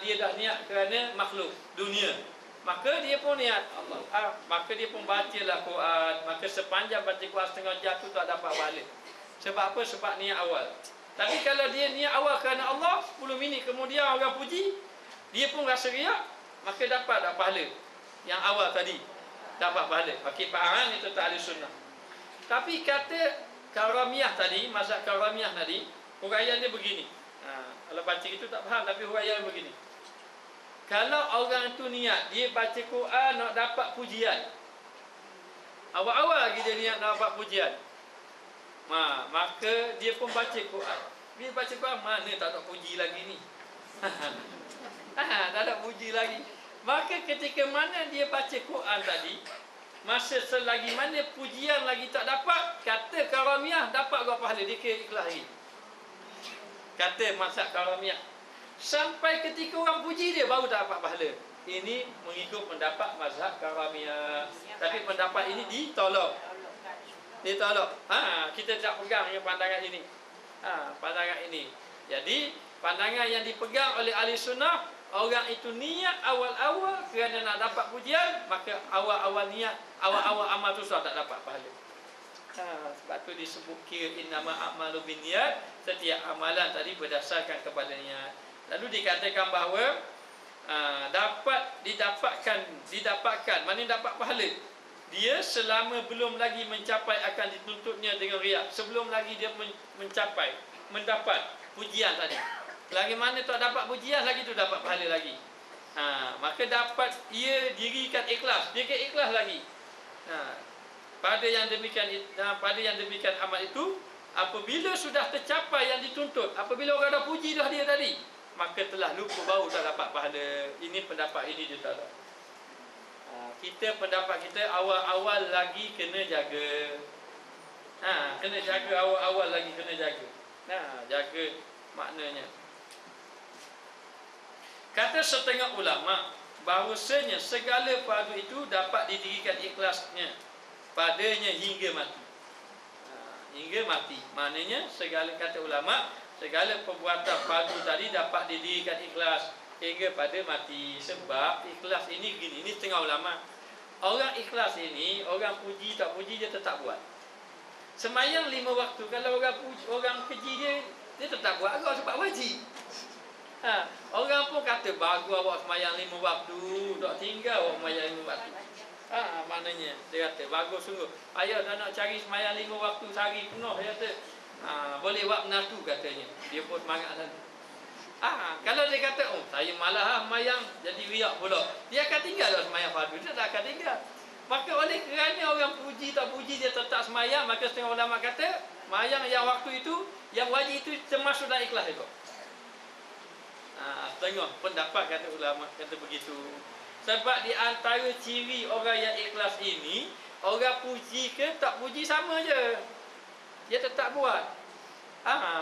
dia dah niat kerana makhluk dunia. Maka dia pun niat Allah. Maka dia pun bacalah Quran. Maka sepanjang baca Quran setengah jam tu tak dapat pahala. Sebab apa? Sebab niat awal. Tapi kalau dia niat awal kerana Allah, 10 minit kemudian orang puji, dia pun rasa riak, maka dapat tak pahala. Yang awal tadi dapat pahala. Pakai faham itu tak ahli sunnah. Tapi kata karamiyah tadi, mazhab karamiyah tadi, huraian dia begini. Kalau baca itu tak faham, tapi huraian begini. Kalau orang tu niat dia baca Quran nak dapat pujian, awal-awal lagi dia niat nak dapat pujian, maka dia pun baca Quran. Dia baca Quran, mana tak ada puji lagi ni. Tak ada puji lagi. Maka ketika mana dia baca Quran tadi, masa selagi mana pujian lagi tak dapat, kata karamiyah dapat berapa pahala, dia kira ikhlas lagi. Kata mazhab karamiyah, sampai ketika orang puji dia baru tak dapat pahala. Ini mengikut pendapat mazhab karamiyah. Tapi pendapat ini ditolak. Kita tak pegang yang pandangan ini. Pandangan ini. Jadi pandangan yang dipegang oleh ahli sunnah, orang itu niat awal-awal kerana nak dapat pujian, maka awal-awal niat, awal-awal amal tu sudah tak dapat pahala. Sebab tu disebut kir innama a'malu binniyat, setiap amalan tadi berdasarkan kepada niat. Lalu dikatakan bahawa dapat didapatkan, mana dapat pahala? Dia selama belum lagi mencapai akan dituntutnya dengan riak, sebelum lagi dia mendapat pujian tadi. Lagi mana tak dapat pujian lagi tu dapat pahala lagi. Maka dapat ia dirikan ikhlas, dia ke ikhlas lagi. Pada yang demikian amal itu, apabila sudah tercapai yang dituntut, apabila orang dah puji dah dia tadi, maka telah lupa baru tak dapat pahala. Ini pendapat ini dia tak ada. Kita pendapat kita awal-awal lagi kena jaga. Kena jaga awal-awal lagi kena jaga. Jaga maknanya. Kata setengah ulama bahawasanya segala fardu itu dapat didirikan ikhlasnya padanya hingga mati. Hingga mati. Maknanya segala, kata ulama, segala perbuatan fardu tadi dapat didirikan ikhlas hingga pada mati. Sebab ikhlas ini gini, ini setengah ulama. Orang ikhlas ini, orang puji tak puji dia tetap buat. Semayang 5 waktu, kalau orang keji dia tetap buat agak sebab wajib. Orang pun kata bagus awak semayang 5 waktu, tak tinggal awak semayang 5 waktu. Maknanya dia kata bagus sungguh. Ayah dah nak cari sembahyang 5 waktu sehari penuh, dia kata. Boleh buat menatu katanya. Dia pun semangat sana. Kalau dia kata, saya malah sembahyang jadi riak pula, dia akan tinggal sembahyang fardu, dia tak akan tinggal. Maka oleh kerana orang puji tak puji dia tetap sembahyang, maka setengah ulama kata sembahyang yang waktu itu, yang wajib itu termasuk dalam ikhlas itu. Setengah pendapat kata ulama kata begitu. Sebab di antara ciri orang yang ikhlas ini, orang puji ke tak puji sama je, dia tetap buat.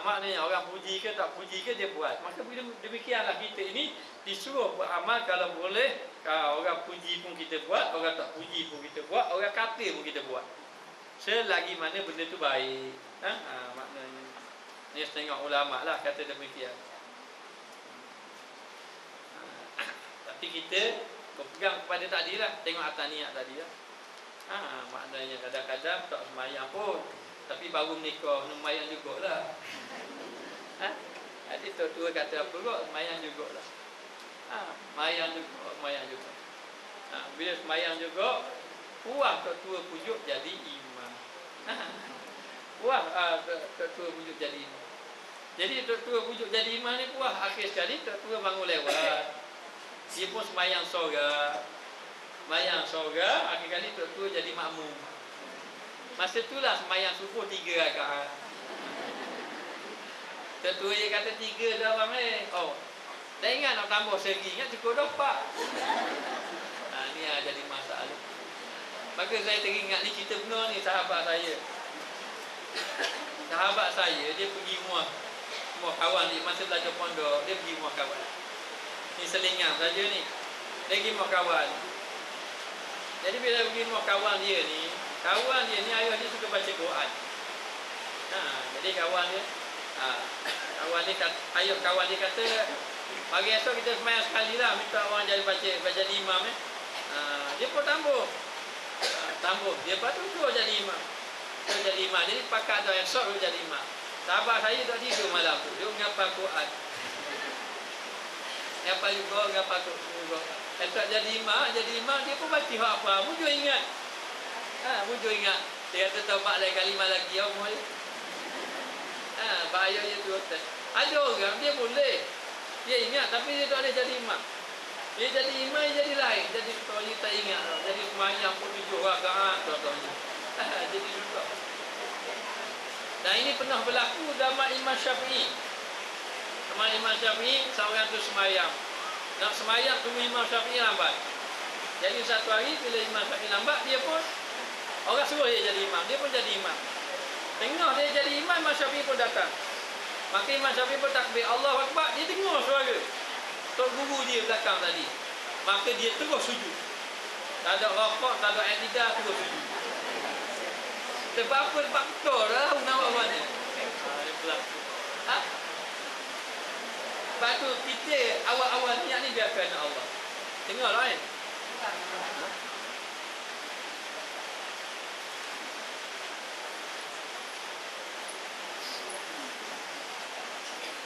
Maknanya orang puji ke tak puji ke dia buat. Maka demikianlah kita ini disuruh beramal kalau boleh. Kalau orang puji pun kita buat, orang tak puji pun kita buat, orang kata pun kita buat, selagi mana benda tu baik. Maknanya ni setengah ulama lah kata demikian. Tapi kita berpegang kepada tadi lah, tengok atas niat tadi lah. Maknanya kadang-kadang tak semayang pun, tapi baru menikah semayang jugalah. Jadi tua kata apa kot, semayang jugalah. Semayang juga. Bila semayang juga, puas tua pujuk jadi imam. Puas tua pujuk jadi imam. Jadi tua pujuk jadi imam ni puas. Akhir sekali tua bangun lewat, dia pun semayang sorga. Akhir kali tua jadi makmum. Masa itulah semayang subuh 3 rakaat. Tua dia kata 3 dah bang dah ingat nak tambah segi, ingat cukup dah 4. Ni jadi masalah. Maka saya teringat ni cerita benar ni sahabat saya. Sahabat saya dia pergi rumah kawan dia masa belajar pondok, dia pergi rumah kawan. Ni selingan saja ni. Dia pergi rumah kawan. Jadi bila pergi rumah kawan dia ni ayah dia suka baca Quran. Jadi kawan dia kata, pagi esok kita semayang sekali lah, minta orang jadi baca imam dia pun tambah. Dia patut tu jadi imam. Jadi pakat dah esok dia jadi imam. Sahabat saya tak tidur malam tu, dia ngapal Quran. Ngapal juga. Esok jadi imam dia pun baca apa, mujur ingat. Dia kata tobat lain kalimah lagi Allah. Bahayanya tu. Ada orang dia boleh, dia ingat tapi dia tak boleh jadi imam. Dia jadi imam, dia jadi lain. Jadi kalau dia tak ingat, jadi semayang pun 7 rakaat contohnya. Jadi susah. Dan ini pernah berlaku zaman Imam Syafi'i. Seorang tu semayang. Nak semayang tunggu Imam Syafi'i lambat. Jadi satu hari bila Imam Syafi'i lambat, dia pun orang suruh dia jadi imam, dia pun jadi imam. Tengah dia jadi imam, Imam Syafi'i pun datang. Maka Imam Syafi'i pun takbir Allahu Akbar, dia dengar suara tok guru dia belakang tadi. Maka dia terus sujud. Tak ada rokok, tak ada i'tidal, terus sujud. Sebab apa? Sebab betul lah awal-awalnya. Dia berlaku. Sebab tu kita awal-awal niat ni biar kerana Allah. Tengoklah kan.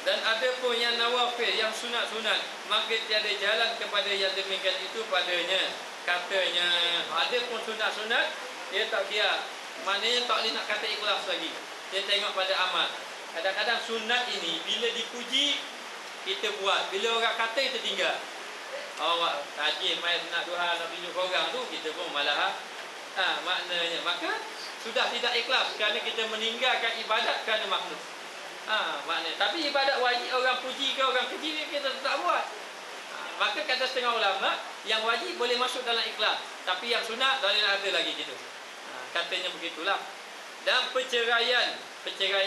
Dan ada pun yang nawafil, yang sunat-sunat, maka tiada jalan kepada yang demikian itu padanya. Katanya, ada pun sunat-sunat, dia tak kira. Maknanya tak boleh nak kata ikhlas lagi. Dia tengok pada amal. Kadang-kadang sunat ini, bila dipuji, kita buat. Bila orang kata, kita tinggal. Awak tajim, main sunat duha, nak tunjuk orang tu, kita pun malah. Maknanya, maka sudah tidak ikhlas kerana kita meninggalkan ibadat kerana makhluk. Maknanya, tapi ibadat wajib orang puji ke orang keji kita tak buat. Maka kata setengah ulama, yang wajib boleh masuk dalam ikhlas, tapi yang sunat tak boleh ada lagi gitu. Katanya begitulah. Dan perceraian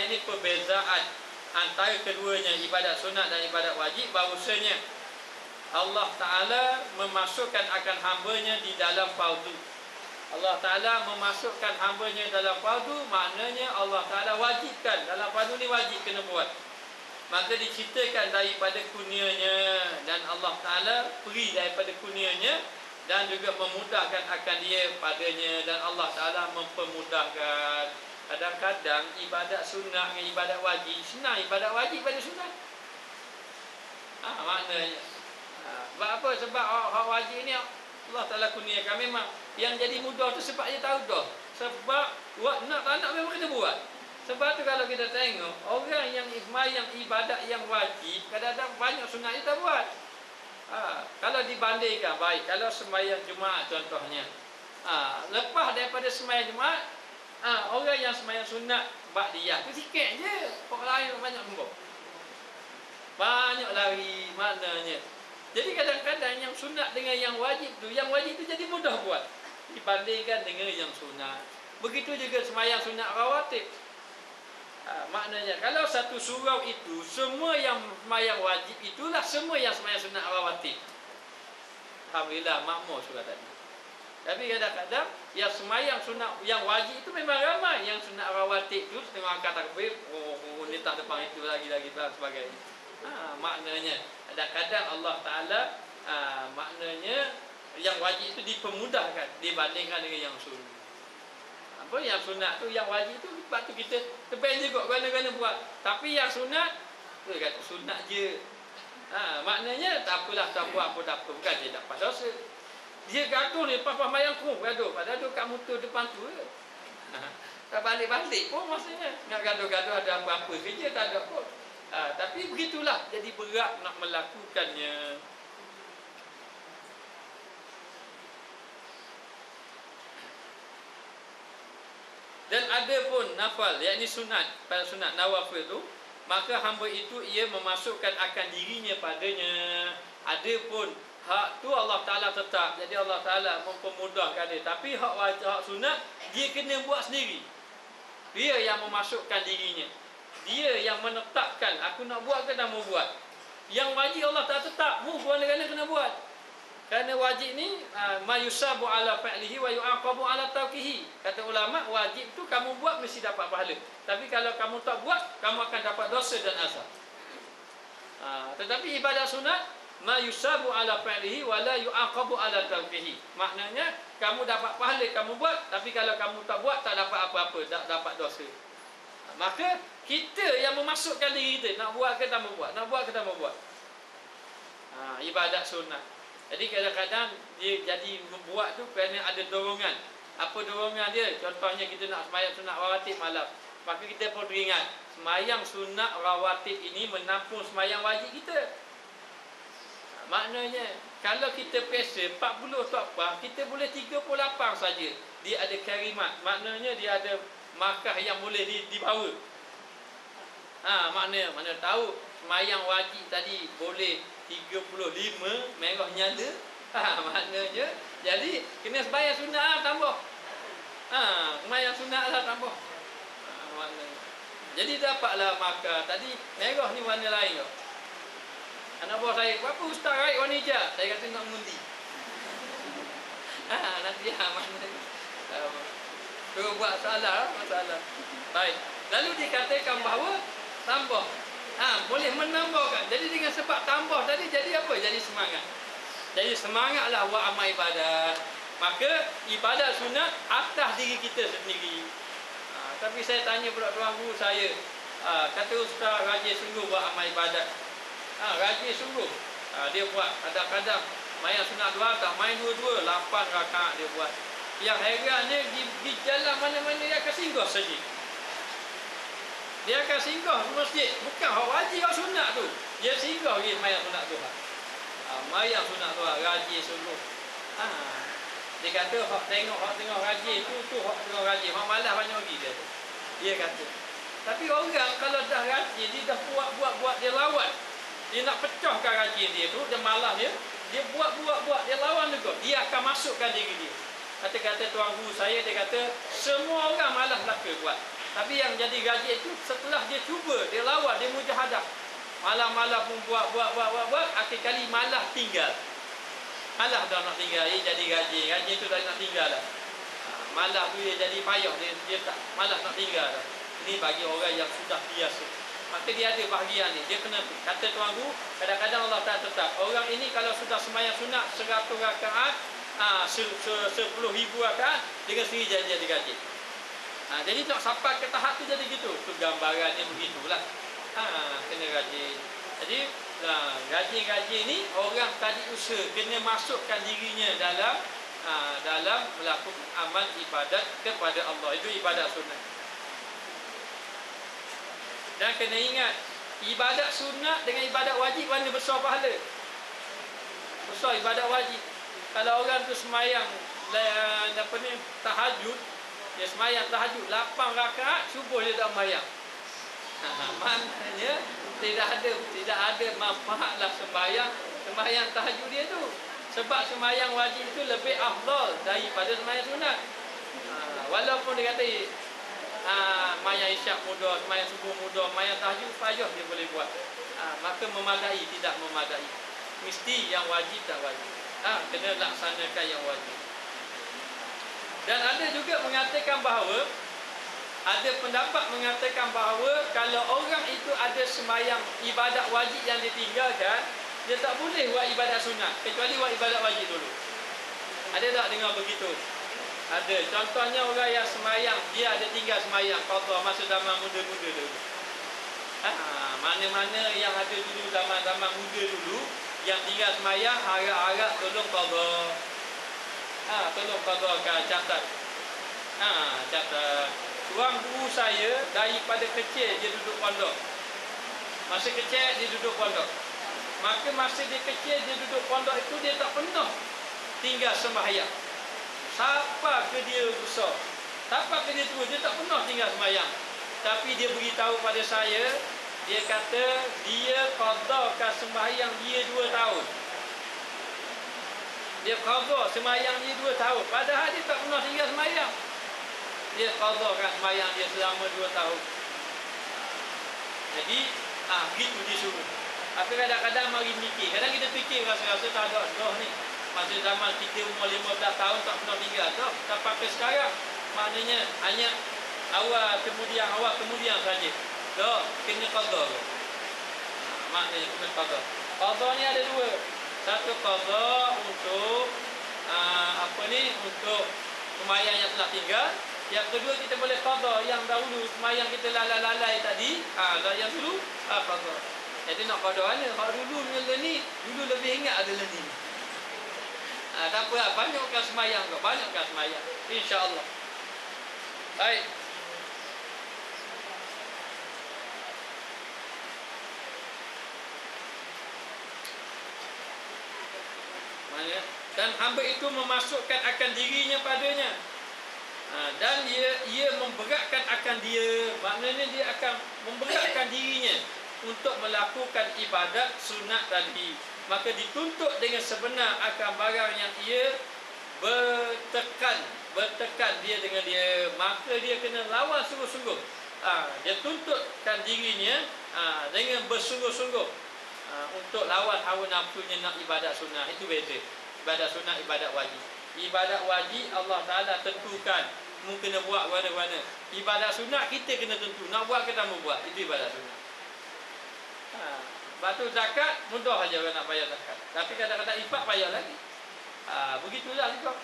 ni perbezaan antara keduanya, ibadat sunat dan ibadat wajib, bahawasanya Allah Ta'ala memasukkan akan hambanya di dalam fardu. Allah Ta'ala memasukkan hambanya dalam fardu, maknanya Allah Ta'ala wajibkan. Dalam fardu ni wajib kena buat. Maka diceritakan daripada kurnianya, dan Allah Ta'ala beri daripada kurnianya, dan juga memudahkan akan dia padanya, dan Allah Ta'ala mempermudahkan. Kadang-kadang ibadat sunnah dengan ibadat wajib, senang ibadat wajib pada sunnah. Maknanya sebab apa? Sebab hak wajib ni Allah Ta'ala kurniakan. Memang Yang jadi mudah tu sebab dia tahu dah. Sebab buat nak tak nak memang kena buat. Sebab tu kalau kita tengok orang yang sembahyang ibadat yang wajib, kadang-kadang banyak sunat dia tak buat. Kalau dibandingkan baik, kalau sembahyang Jumaat contohnya, lepas daripada sembahyang Jumaat, orang yang sembahyang sunat ba'diyah tu sikit je, orang lain banyak sembah, banyak lari maknanya. Jadi kadang-kadang yang sunat dengan yang wajib tu jadi mudah buat dibandingkan dengan yang sunat. Begitu juga sembahyang sunat rawatib. Maknanya kalau satu surau itu semua yang sembahyang wajib itulah semua yang sembahyang sunat rawatib. Alhamdulillah makmur surah tadi. Tapi kadang-kadang yang sembahyang sunat yang wajib itu memang ramai, yang sunat rawatib itu tengah angkat takbir, ni tak depan itu lagi dan sebagainya. Maknanya kadang-kadang Allah Ta'ala maknanya yang wajib itu dipermudahkan dibandingkan dengan yang sunat. Apa yang sunat tu, yang wajib tu sebab tu kita tebal juga gana-gana buat. Tapi yang sunat tu kata sunat je. Maknanya tak apalah, tak buat apa tak apa, bukan dia dapat dosa. Dia gaduh ni lepas mayang pun gaduh, padahal duk kat motor depan tu je. Tak balik-balik pun maksudnya. Nak gaduh-gaduh ada apa-apa kerja tak ada pun. Tapi begitulah, jadi berat nak melakukannya. Dan ada pun nafal, yakni sunat, pada sunat nawafil tu, maka hamba itu ia memasukkan akan dirinya padanya. Ada pun hak tu Allah Ta'ala tetap, jadi Allah Ta'ala mempermudahkan dia. Tapi hak wajib, hak sunat, dia kena buat sendiri. Dia yang memasukkan dirinya, dia yang menetapkan aku nak buat ke tak mau buat. Yang wajib Allah Ta'ala tetap, mana-mana kena buat. Kerana wajib ni mayusabu ala fa'lihi wa yu'aqabu ala tauqihi. Kata ulama, wajib tu kamu buat mesti dapat pahala. Tapi kalau kamu tak buat, kamu akan dapat dosa dan azab. Tetapi ibadat sunat mayusabu ala fa'lihi wa la yu'aqabu ala tauqihi. Maknanya kamu dapat pahala kamu buat, tapi kalau kamu tak buat tak dapat apa-apa, tak dapat dosa. Maka kita yang memasukkan diri kita, nak buat ke tak mau buat, nak buat ke tak mau buat. Ibadat sunat. Jadi kadang-kadang dia jadi membuat tu kerana ada dorongan. Apa dorongan dia? Contohnya kita nak sembahyang sunat rawatib malam, maka kita pun teringat sembahyang sunat rawatib ini menampung sembahyang wajib kita. Maknanya kalau kita pesa 40 tak apa, kita boleh 38 saja. Dia ada karimat, maknanya dia ada markah yang boleh dibawa. Mana tahu sembahyang wajib tadi boleh 35 merah nyala. Maknanya jadi kena sembahyang sunat tambah. Sembahyang sunat lah tambah. Maknanya jadi dapatlah markah tadi merah ni warna lain kau. Anak buah saya, apa ustaz raih warna hijau? Saya kata nak mengundi. Nanti maknanya terus buat masalah. Baik. Lalu dikatakan bahawa tambah. Boleh menambahkan. Jadi dengan sebab tambah tadi jadi apa? Jadi semangat. Jadi semangatlah buat amal ibadat. Maka ibadat sunat atas diri kita sendiri. Tapi saya tanya pula tuan guru saya, kata ustaz rajin sungguh buat amal ibadat. Rajin sungguh. Dia buat kadang-kadang main sunat 2 tak main 2-2, 8 rakaat dia buat. Yang herannya di jalan mana-mana dia akan singgah saja. Dia akan singgah di masjid, bukan hak wajib hak sunat tu. Dia singgah pergi mayang sunat Tuhan. Mayang sunat Tuhan rajin sungguh. Dia kata hak tengok rajin tu hak tengok rajin, hak malas banyak lagi dia. Dia kata. Tapi orang kalau dah rajin, dia dah buat dia lawan. Dia nak pecahkan rajin dia tu, dia malas dia buat, dia lawan juga. Dia akan masukkan diri dia. Kata-kata tuan guru saya, dia kata semua orang malas belaka buat. Tapi yang jadi rajin itu setelah dia cuba, dia lawan, dia mujahadah. Malam-malam pun buat, akhir kali malah tinggal. Malah dah nak tinggal, dia jadi rajin tu dah nak tinggal dah. Malah tu dia jadi payah, dia tak malah nak tinggal dah. Ini bagi orang yang sudah biasa. Maka dia ada bahagian ni, dia kena kata tuan guru, kadang-kadang Allah tak tetap. Orang ini kalau sudah sembahyang sunat 100 rakaat, 10,000 rakaat, dengan sendiri jadi rajin. Jadi nak sampai ke tahap tu jadi gitu. Tu gambarannya begitulah. Kena rajin. Jadi rajin-rajin ni orang tadi usaha kena masukkan dirinya dalam dalam melakukan amal ibadat kepada Allah. Itu ibadat sunat. Dan kena ingat, ibadat sunat dengan ibadat wajib mana besar pahala? Besar ibadat wajib. Kalau orang tu semayang tahajud, dia semayang tahajud 8 rakaat, subuh dia tak semayang. Maknanya tidak ada manfaatlah sembahyang tahajud dia tu. Sebab sembahyang wajib itu lebih afdal daripada sembahyang sunat. Walaupun dia kata sembahyang isyak mudah, sembahyang subuh mudah, sembahyang tahajud payah dia boleh buat. Maka memadai, tidak memadai. Mesti yang wajib tak wajib. Kena laksanakan yang wajib. Dan ada juga mengatakan bahawa, ada pendapat mengatakan bahawa kalau orang itu ada sembahyang ibadat wajib yang ditinggalkan, dia tak boleh buat ibadat sunat kecuali buat ibadat wajib dulu. Ada tak dengar begitu? Ada. Contohnya orang yang sembahyang, dia ada tinggal sembahyang qadha masa zaman muda-muda dulu. Mana-mana yang ada dulu zaman-zaman muda dulu yang tinggal sembahyang, harap-harap tolong qadha. Tolong qadhakan, catat. Catat. Tuan guru saya daripada kecil dia duduk pondok. Masa kecil dia duduk pondok. Maka masa dia kecil dia duduk pondok itu dia tak pernah tinggal sembahyang. Sampai ke dia besar, sampai ke dia tua, dia tak pernah tinggal sembahyang. Tapi dia beritahu pada saya, dia kata dia qadhakan sembahyang dia 2 tahun. Dia qadha sembahyang dia 2 tahun. Padahal dia tak pernah tinggal sembahyang. Dia qadhakan sembahyang dia selama 2 tahun. Jadi, begitu dia suruh. Apa kadang-kadang mari mikir. Kadang kita fikir rasa-rasa tak ada dah ni. Masa zaman kita umur 15 tahun tak pernah tinggal dah. Tak pakai sekarang. Maknanya hanya awal kemudian saja. Dah, kena qadha. Maknanya kena qadha. Qadha ni ada 2. Satu qadha untuk untuk sembahyang yang telah tinggal. Yang kedua kita boleh qadha yang dahulu sembahyang kita lalai tadi. Yang dulu qadha. Jadi nak qadha mana? Hak dulu ni dulu lebih ingat adalah ni. Tak apa, banyakkan sembahyang kau, banyakkan sembahyang. Insya-Allah. Baik. Mana? Dan hamba itu memasukkan akan dirinya padanya. Dan ia memberatkan akan dia, maknanya dia akan memberatkan dirinya untuk melakukan ibadat sunat tadi. Maka dituntut dengan sebenar akan barang yang ia bertekan dia dengan dia. Maka dia kena lawan sungguh-sungguh. Dia tuntutkan dirinya dengan bersungguh-sungguh untuk lawan hawa nafsunya nak ibadat sunat. Itu beza. Ibadat sunat, ibadat wajib. Ibadat wajib Allah Ta'ala tentukan mu kena buat mana-mana. Ibadat sunat kita kena tentu nak buat ke tak mau buat. Itu ibadat sunat. Batu zakat mudah saja orang nak bayar zakat. Tapi kadang-kadang infak payah lagi. Begitulah juga.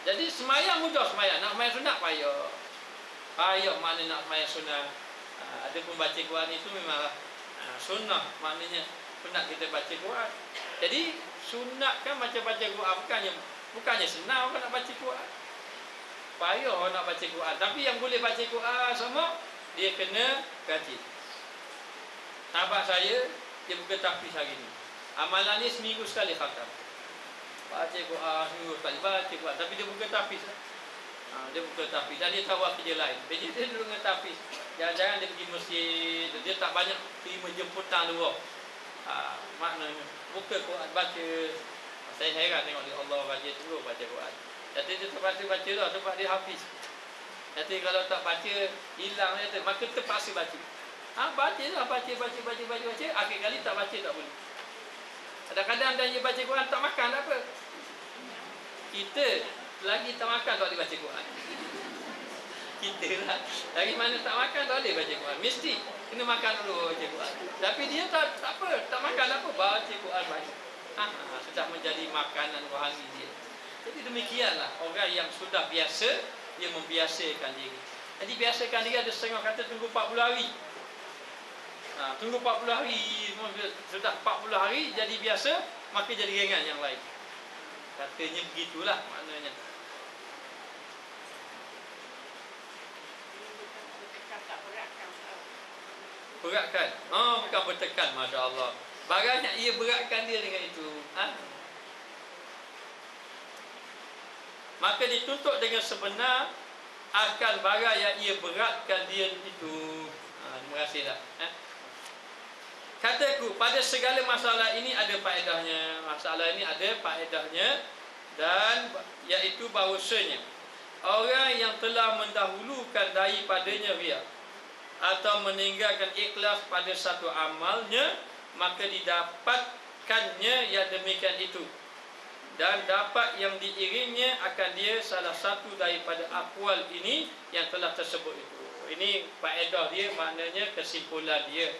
Jadi semayang mudah semayang. Nak semayang sunat payah. Payah mana nak semayang sunat. Ada pun baca Quran itu memanglah sunnah. Maknanya sunat kita baca Quran. Jadi sunat kan baca-baca Quran bukannya senang orang nak baca Quran. Payah orang nak baca Quran. Tapi yang boleh baca Quran semua dia kena rajin. Sahabat saya dia buka tahfiz hari ni. Amalan ni seminggu sekali khatam. Baca Quran seminggu sekali baca Quran. Tapi dia buka tahfiz. Dia buka tahfiz dan dia tahu kerja lain. Jadi dia duduk dengan tahfiz. Jangan-jangan dia pergi masjid. Dia tak banyak terima jemputan luar. Maknanya buka Quran baca. Saya heran tengok dia Allah baca terus baca Quran. Jadi dia terpaksa baca dah sebab dia hafiz. Jadi kalau tak baca hilang dia maka terpaksa baca. Baca lah, baca. Akhir kali tak baca tak boleh. Kadang-kadang dia baca Quran tak makan tak apa. Kita lagi tak makan tak boleh baca Quran. Kita lah. Dari mana tak makan tak boleh baca Quran. Mesti kena makan dulu baca Quran. Tapi dia tak apa, tak makan apa. Baca Quran baca. Sudah menjadi makanan rohani dia. Jadi demikianlah orang yang sudah biasa, dia membiasakan diri. Jadi biasakan diri ada setengah kata tunggu 40 hari. Tunggu 40 hari, sudah 40 hari jadi biasa, maka jadi ringan yang lain. Katanya begitulah maknanya. Beratkan. Oh, bukan bertekan, Masya Allah. Barangnya ia beratkan dia dengan itu. Maka dituntut dengan sebenar akan barang yang ia beratkan dia itu. Terima kasihlah. Kataku, pada segala masalah ini ada faedahnya. Masalah ini ada faedahnya. Dan iaitu bahawasanya orang yang telah mendahulukan daripadanya riya atau meninggalkan ikhlas pada satu amalnya, maka didapatkannya yang demikian itu, dan dapat yang diiringnya akan dia salah satu daripada akwal ini yang telah tersebut itu. Ini faedah dia, maknanya kesimpulan dia.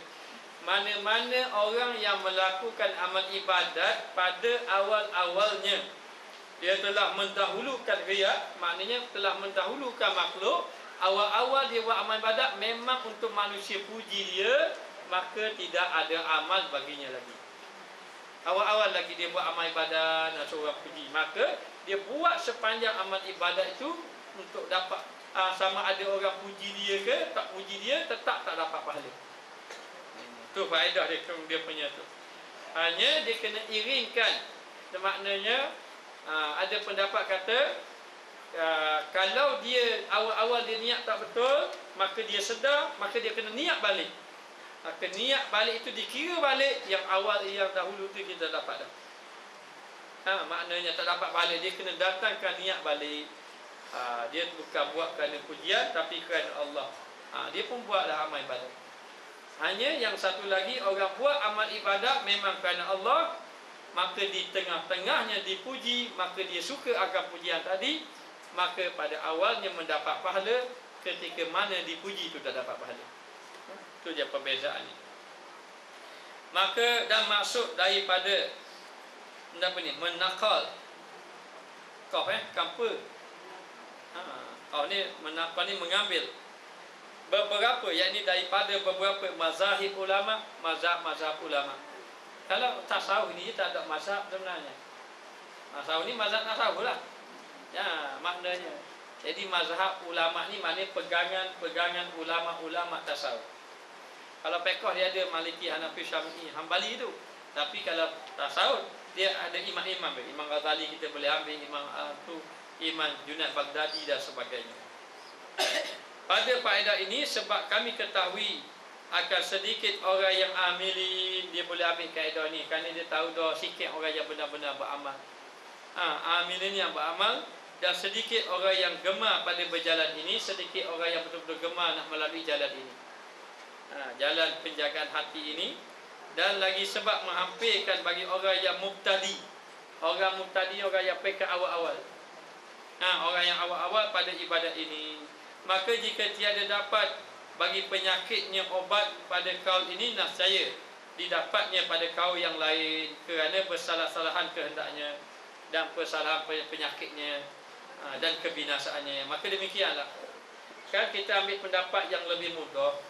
Mana-mana orang yang melakukan amal ibadat pada awal-awalnya dia telah mendahulukan riya, maknanya telah mendahulukan makhluk. Awal-awal dia buat amal ibadat memang untuk manusia puji dia, maka tidak ada amal baginya lagi. Awal-awal lagi dia buat amal ibadat dan seorang puji, maka dia buat sepanjang amal ibadat itu untuk dapat sama ada orang puji dia ke tak puji dia, tetap tak dapat pahala. Tu faedah dia punya tu. Hanya dia kena iringkan. Maknanya ada pendapat kata kalau dia awal-awal dia niat tak betul, maka dia sedar, maka dia kena niat balik. Maka niat balik itu dikira balik yang awal yang dahulu tu kita dapat dah. Maknanya tak dapat balik, dia kena datangkan niat balik. Dia bukan buat kerana pujian, tapi kerana Allah. Dia pun buatlah amal ibadat. Hanya yang satu lagi, orang buat amal ibadat memang kerana Allah, maka di tengah-tengahnya dipuji, maka dia suka akan pujian tadi, maka pada awalnya mendapat pahala, ketika mana dipuji itu tak dapat pahala. Itu je perbezaannya. Maka dan maksud daripada apa ni, menakal kampa. Ni menakal ni mengambil beberapa, yakni daripada beberapa mazahib ulama, mazhab ulama. Kalau tasawuf ni tak ada mazhab sebenarnya. Tasawuf ni mazhab tasawuf lah. Ya, maknanya. Jadi mazhab ulama ni maknanya pegangan ulama tasawuf. Kalau fiqh dia ada Maliki, Hanafi, Syafi'i, Hambali itu. Tapi kalau tasawuf dia ada imam-imam. Imam Ghazali kita boleh ambil, Imam Junaid Baghdadi dan sebagainya. Pada faedah ini, sebab kami ketahui akan sedikit orang yang amilin, dia boleh ambil kaedah ni kerana dia tahu dah sikit orang yang benar-benar beramal. Amilin yang beramal, dan sedikit orang yang gemar pada berjalan ini, sedikit orang yang betul-betul gemar nak melalui jalan ini, jalan penjagaan hati ini. Dan lagi sebab menghampirkan bagi orang yang mubtadi. Orang mubtadi, orang yang pekat awal-awal, orang yang awal-awal pada ibadat ini. Maka jika tiada dapat bagi penyakitnya obat pada kaum ini, nascaya didapatnya pada kaum yang lain kerana bersalah-salahan kehendaknya dan persalahan penyakitnya dan kebinasaannya. Maka demikianlah. Kan kita ambil pendapat yang lebih mudah.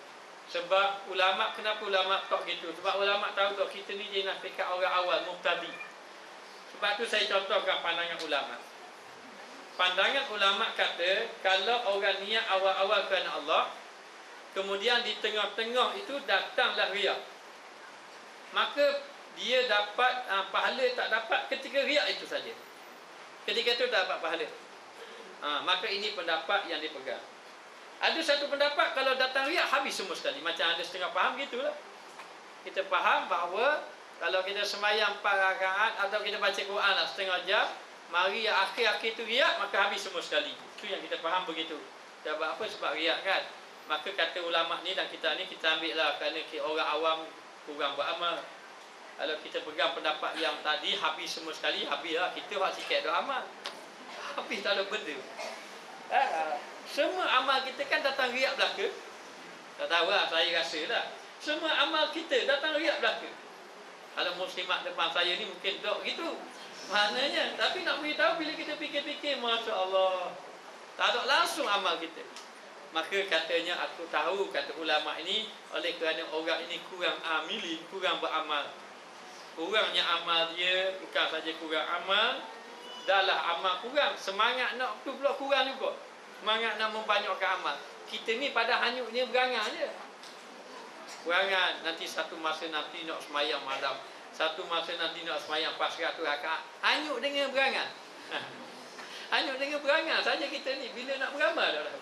Sebab ulama, kenapa ulama tak gitu? Sebab ulama tahu tak kita ni jenis fiqh orang awal, mubtadi. Sebab tu saya contohkan pandangan ulama. Pandangan ulama kata, kalau orang niat awal-awal kerana Allah, kemudian di tengah-tengah itu datanglah riya, maka dia dapat pahala tak dapat ketika riya itu saja. Ketika itu tak dapat pahala. Maka ini pendapat yang dipegang. Ada satu pendapat kalau datang riya habis semua sekali. Macam ada setengah faham gitulah. Kita faham bahawa kalau kita sembahyang 4 rakaat atau kita baca Quran lah setengah jam, mari yang akhir-akhir itu riya, maka habis semua sekali. Itu yang kita faham begitu. Sebab apa? Sebab riya kan. Maka kata ulama ni dan kita ni, kita ambil lah kerana orang awam kurang beramal. Kalau kita pegang pendapat yang tadi habis semua sekali, habislah. Kita buat sikit dah amal, habis tak ada benda. Semua amal kita kan datang riak belaka. Tak tahu lah, saya rasa lah semua amal kita datang riak belaka. Kalau muslimat depan saya ni mungkin tak gitu maknanya. Tapi nak beritahu, bila kita fikir-fikir, Masya Allah, tak ada langsung amal kita. Maka katanya, aku tahu, kata ulama ini, oleh kerana orang ini kurang amili, kurang beramal. Kurangnya amal dia, bukan saja kurang amal, Dahlah amal kurang, semangat nak tu pula kurang juga. Semangat nak membanyakkan amal. Kita ni pada hanyutnya berangan je. Berangan, nanti satu masa nanti nak semayang malam, satu masa nanti nak semayang pas 100 rakaat. Hanyut dengan berangan. Hanyut dengan berangan saja kita ni bila nak beramal dah.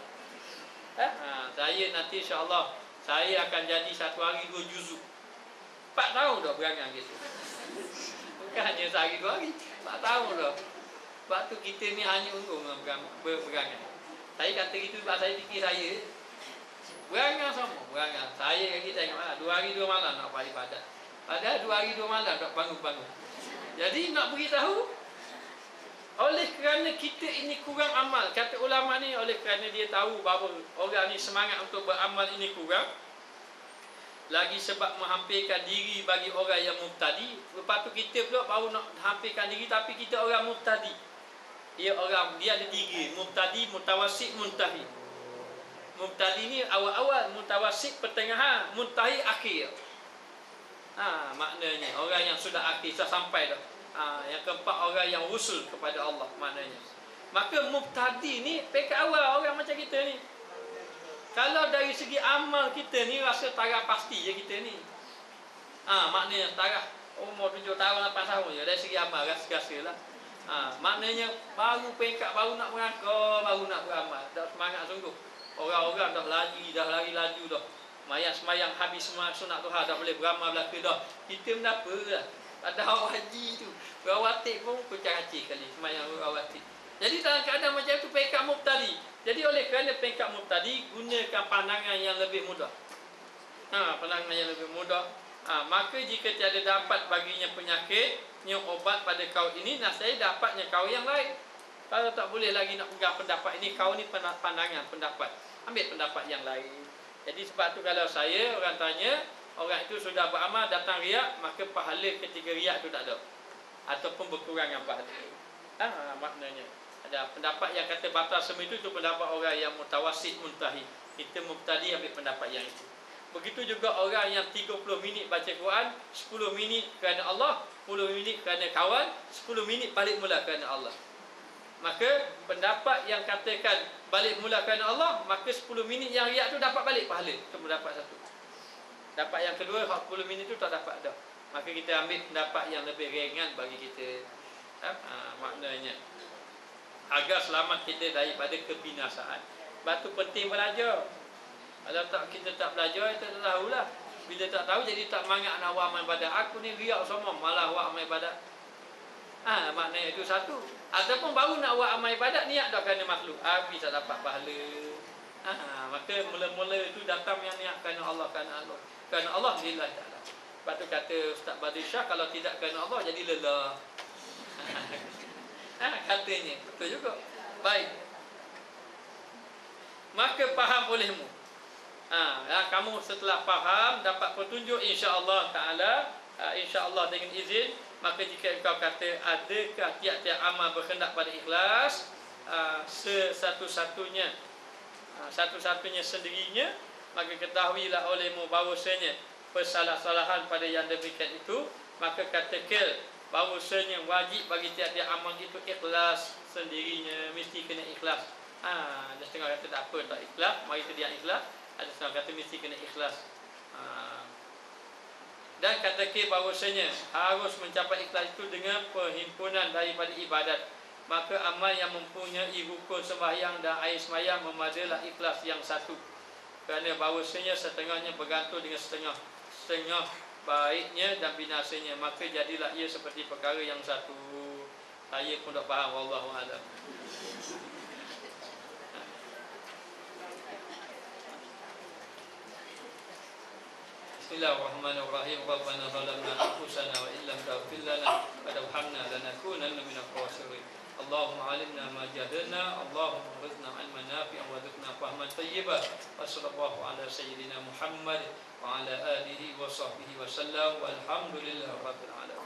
Saya nanti insya-Allah saya akan jadi satu hari 2 juzuk. 4 tahun dah berangan gitu. Bukan hanya sehari 2 hari, 4 tahun dah. Sebab tu kita ni hanya untuk berangan. Saya kata gitu sebab saya fikir saya berangan sama, berangan. Saya lagi tengok 2 hari 2 malam nak buat ibadat. Padahal 2 hari 2 malam tak bangun-bangun. Jadi nak beritahu, oleh kerana kita ini kurang amal, kata ulama ni, oleh kerana dia tahu bahawa orang ni semangat untuk beramal ini kurang, lagi sebab menghampirkan diri bagi orang yang mubtadi. Lepas tu kita pula baru nak hampirkan diri tapi kita orang mubtadi. Dia ada 3, mubtadi, mutawasid, muntahi. Mubtadi ni awal-awal, mutawasid pertengahan, muntahi akhir. Maknanya orang yang sudah akhir, sudah sampai dah. Yang keempat, orang yang usul kepada Allah maknanya. Maka mubtadi ni pekat awal orang macam kita ni. Kalau dari segi amal kita ni rasa taraf pasti je kita ni. Maknanya taraf umur 7 tahun 8 tahun je dari segi amal rasa-rasa lah. Maknanya baru pekat, baru nak merangkak, baru nak beramal. Dah semangat sungguh. Orang-orang dah lari laju dah. Semayang habis semua sunat Tuhan dah boleh beramal belaka dah. Kita menapa lah. Ada awak haji tu. Berawatib pun kucang-acik kali semayang berawatib. Jadi dalam keadaan macam tu pekat mubtadi. Jadi oleh kerana pekat mubtadi, gunakan pandangan yang lebih mudah. Pandangan yang lebih mudah. Maka jika tiada dapat baginya penyakit, yang obat pada kau ini, nasihat dapatnya kau yang lain. Kalau tak boleh lagi nak pegang pendapat ini, kau ni pandangan, pendapat. Ambil pendapat yang lain. Jadi sebab tu kalau saya, orang tanya, orang itu sudah beramal, datang riak, maka pahala ketika riak tu tak ada. Ataupun berkurangan pahala. Maknanya. Ada pendapat yang kata batal semua itu pendapat orang yang mutawasid, muntahi. Kita mubtadi ambil pendapat yang itu. Begitu juga orang yang 30 minit baca Quran, 10 minit kerana Allah, 10 minit kerana kawan, 10 minit balik mula kerana Allah. Maka pendapat yang katakan balik mula kerana Allah, maka 10 minit yang riak tu dapat balik pahala. Itu pendapat satu. Dapat yang kedua, 40 minit tu tak dapat dah. Maka kita ambil pendapat yang lebih ringan bagi kita. Maknanya agar selamat kita daripada kebinasaan. Sebab tu penting belajar. Kalau kita tak belajar, kita tak tahulah. Bila tak tahu, jadi tak semangat nak buat amal ibadat. Aku ni riak semua, malah buat amal ibadat. Maknanya itu satu. Ataupun baru nak buat amal ibadat, niat dah kerana makhluk, habis tak dapat pahala. Maka mula-mula itu datang yang niat kerana Allah, kerana Allah lillah ta'ala. Sebab tu kata Ustaz Badri Shah, kalau tidak kerana Allah, jadi lelah. Katanya, betul juga. Baik. Maka faham olehmu. Kamu setelah faham, dapat petunjuk insya-Allah Ta'ala, insya-Allah dengan izin. Maka jika engkau kata adakah tiap-tiap amal berkendak pada ikhlas, satu-satunya sendirinya, maka ketahuilah olehmu bahawasanya persalah-salahan pada yang demikian itu. Maka katakan bahawasanya wajib bagi tiap-tiap amal itu ikhlas sendirinya, mesti kena ikhlas. Ada setengah kata tak apa, tak ikhlas, mari itu dia ikhlas. Ada setengah kata mesti kena ikhlas. Dan katakan bahawasanya harus mencapai ikhlas itu dengan perhimpunan daripada ibadat. Maka amal yang mempunyai rukun sembahyang dan air sembahyang memadalah ikhlas yang satu. Kerana bahawasanya setengahnya bergantung dengan setengah baiknya dan binasanya, maka jadilah ia seperti perkara yang satu. Saya pun tak faham, wallahu a'lam. Bismillahirrahmanirrahim. Rabbana zalamna anfusana wa illam taghfir lana wa tarhamna lanakunanna minal khasirin. Allahumma alimna ma jahilna, Allahumma rizqna ilman nafi'an wa rizqna fahman thayyiban. Wa sallallahu ala sayyidina Muhammad wa ala alihi wa sahbihi wa sallam, walhamdulillahi rabbil alamin.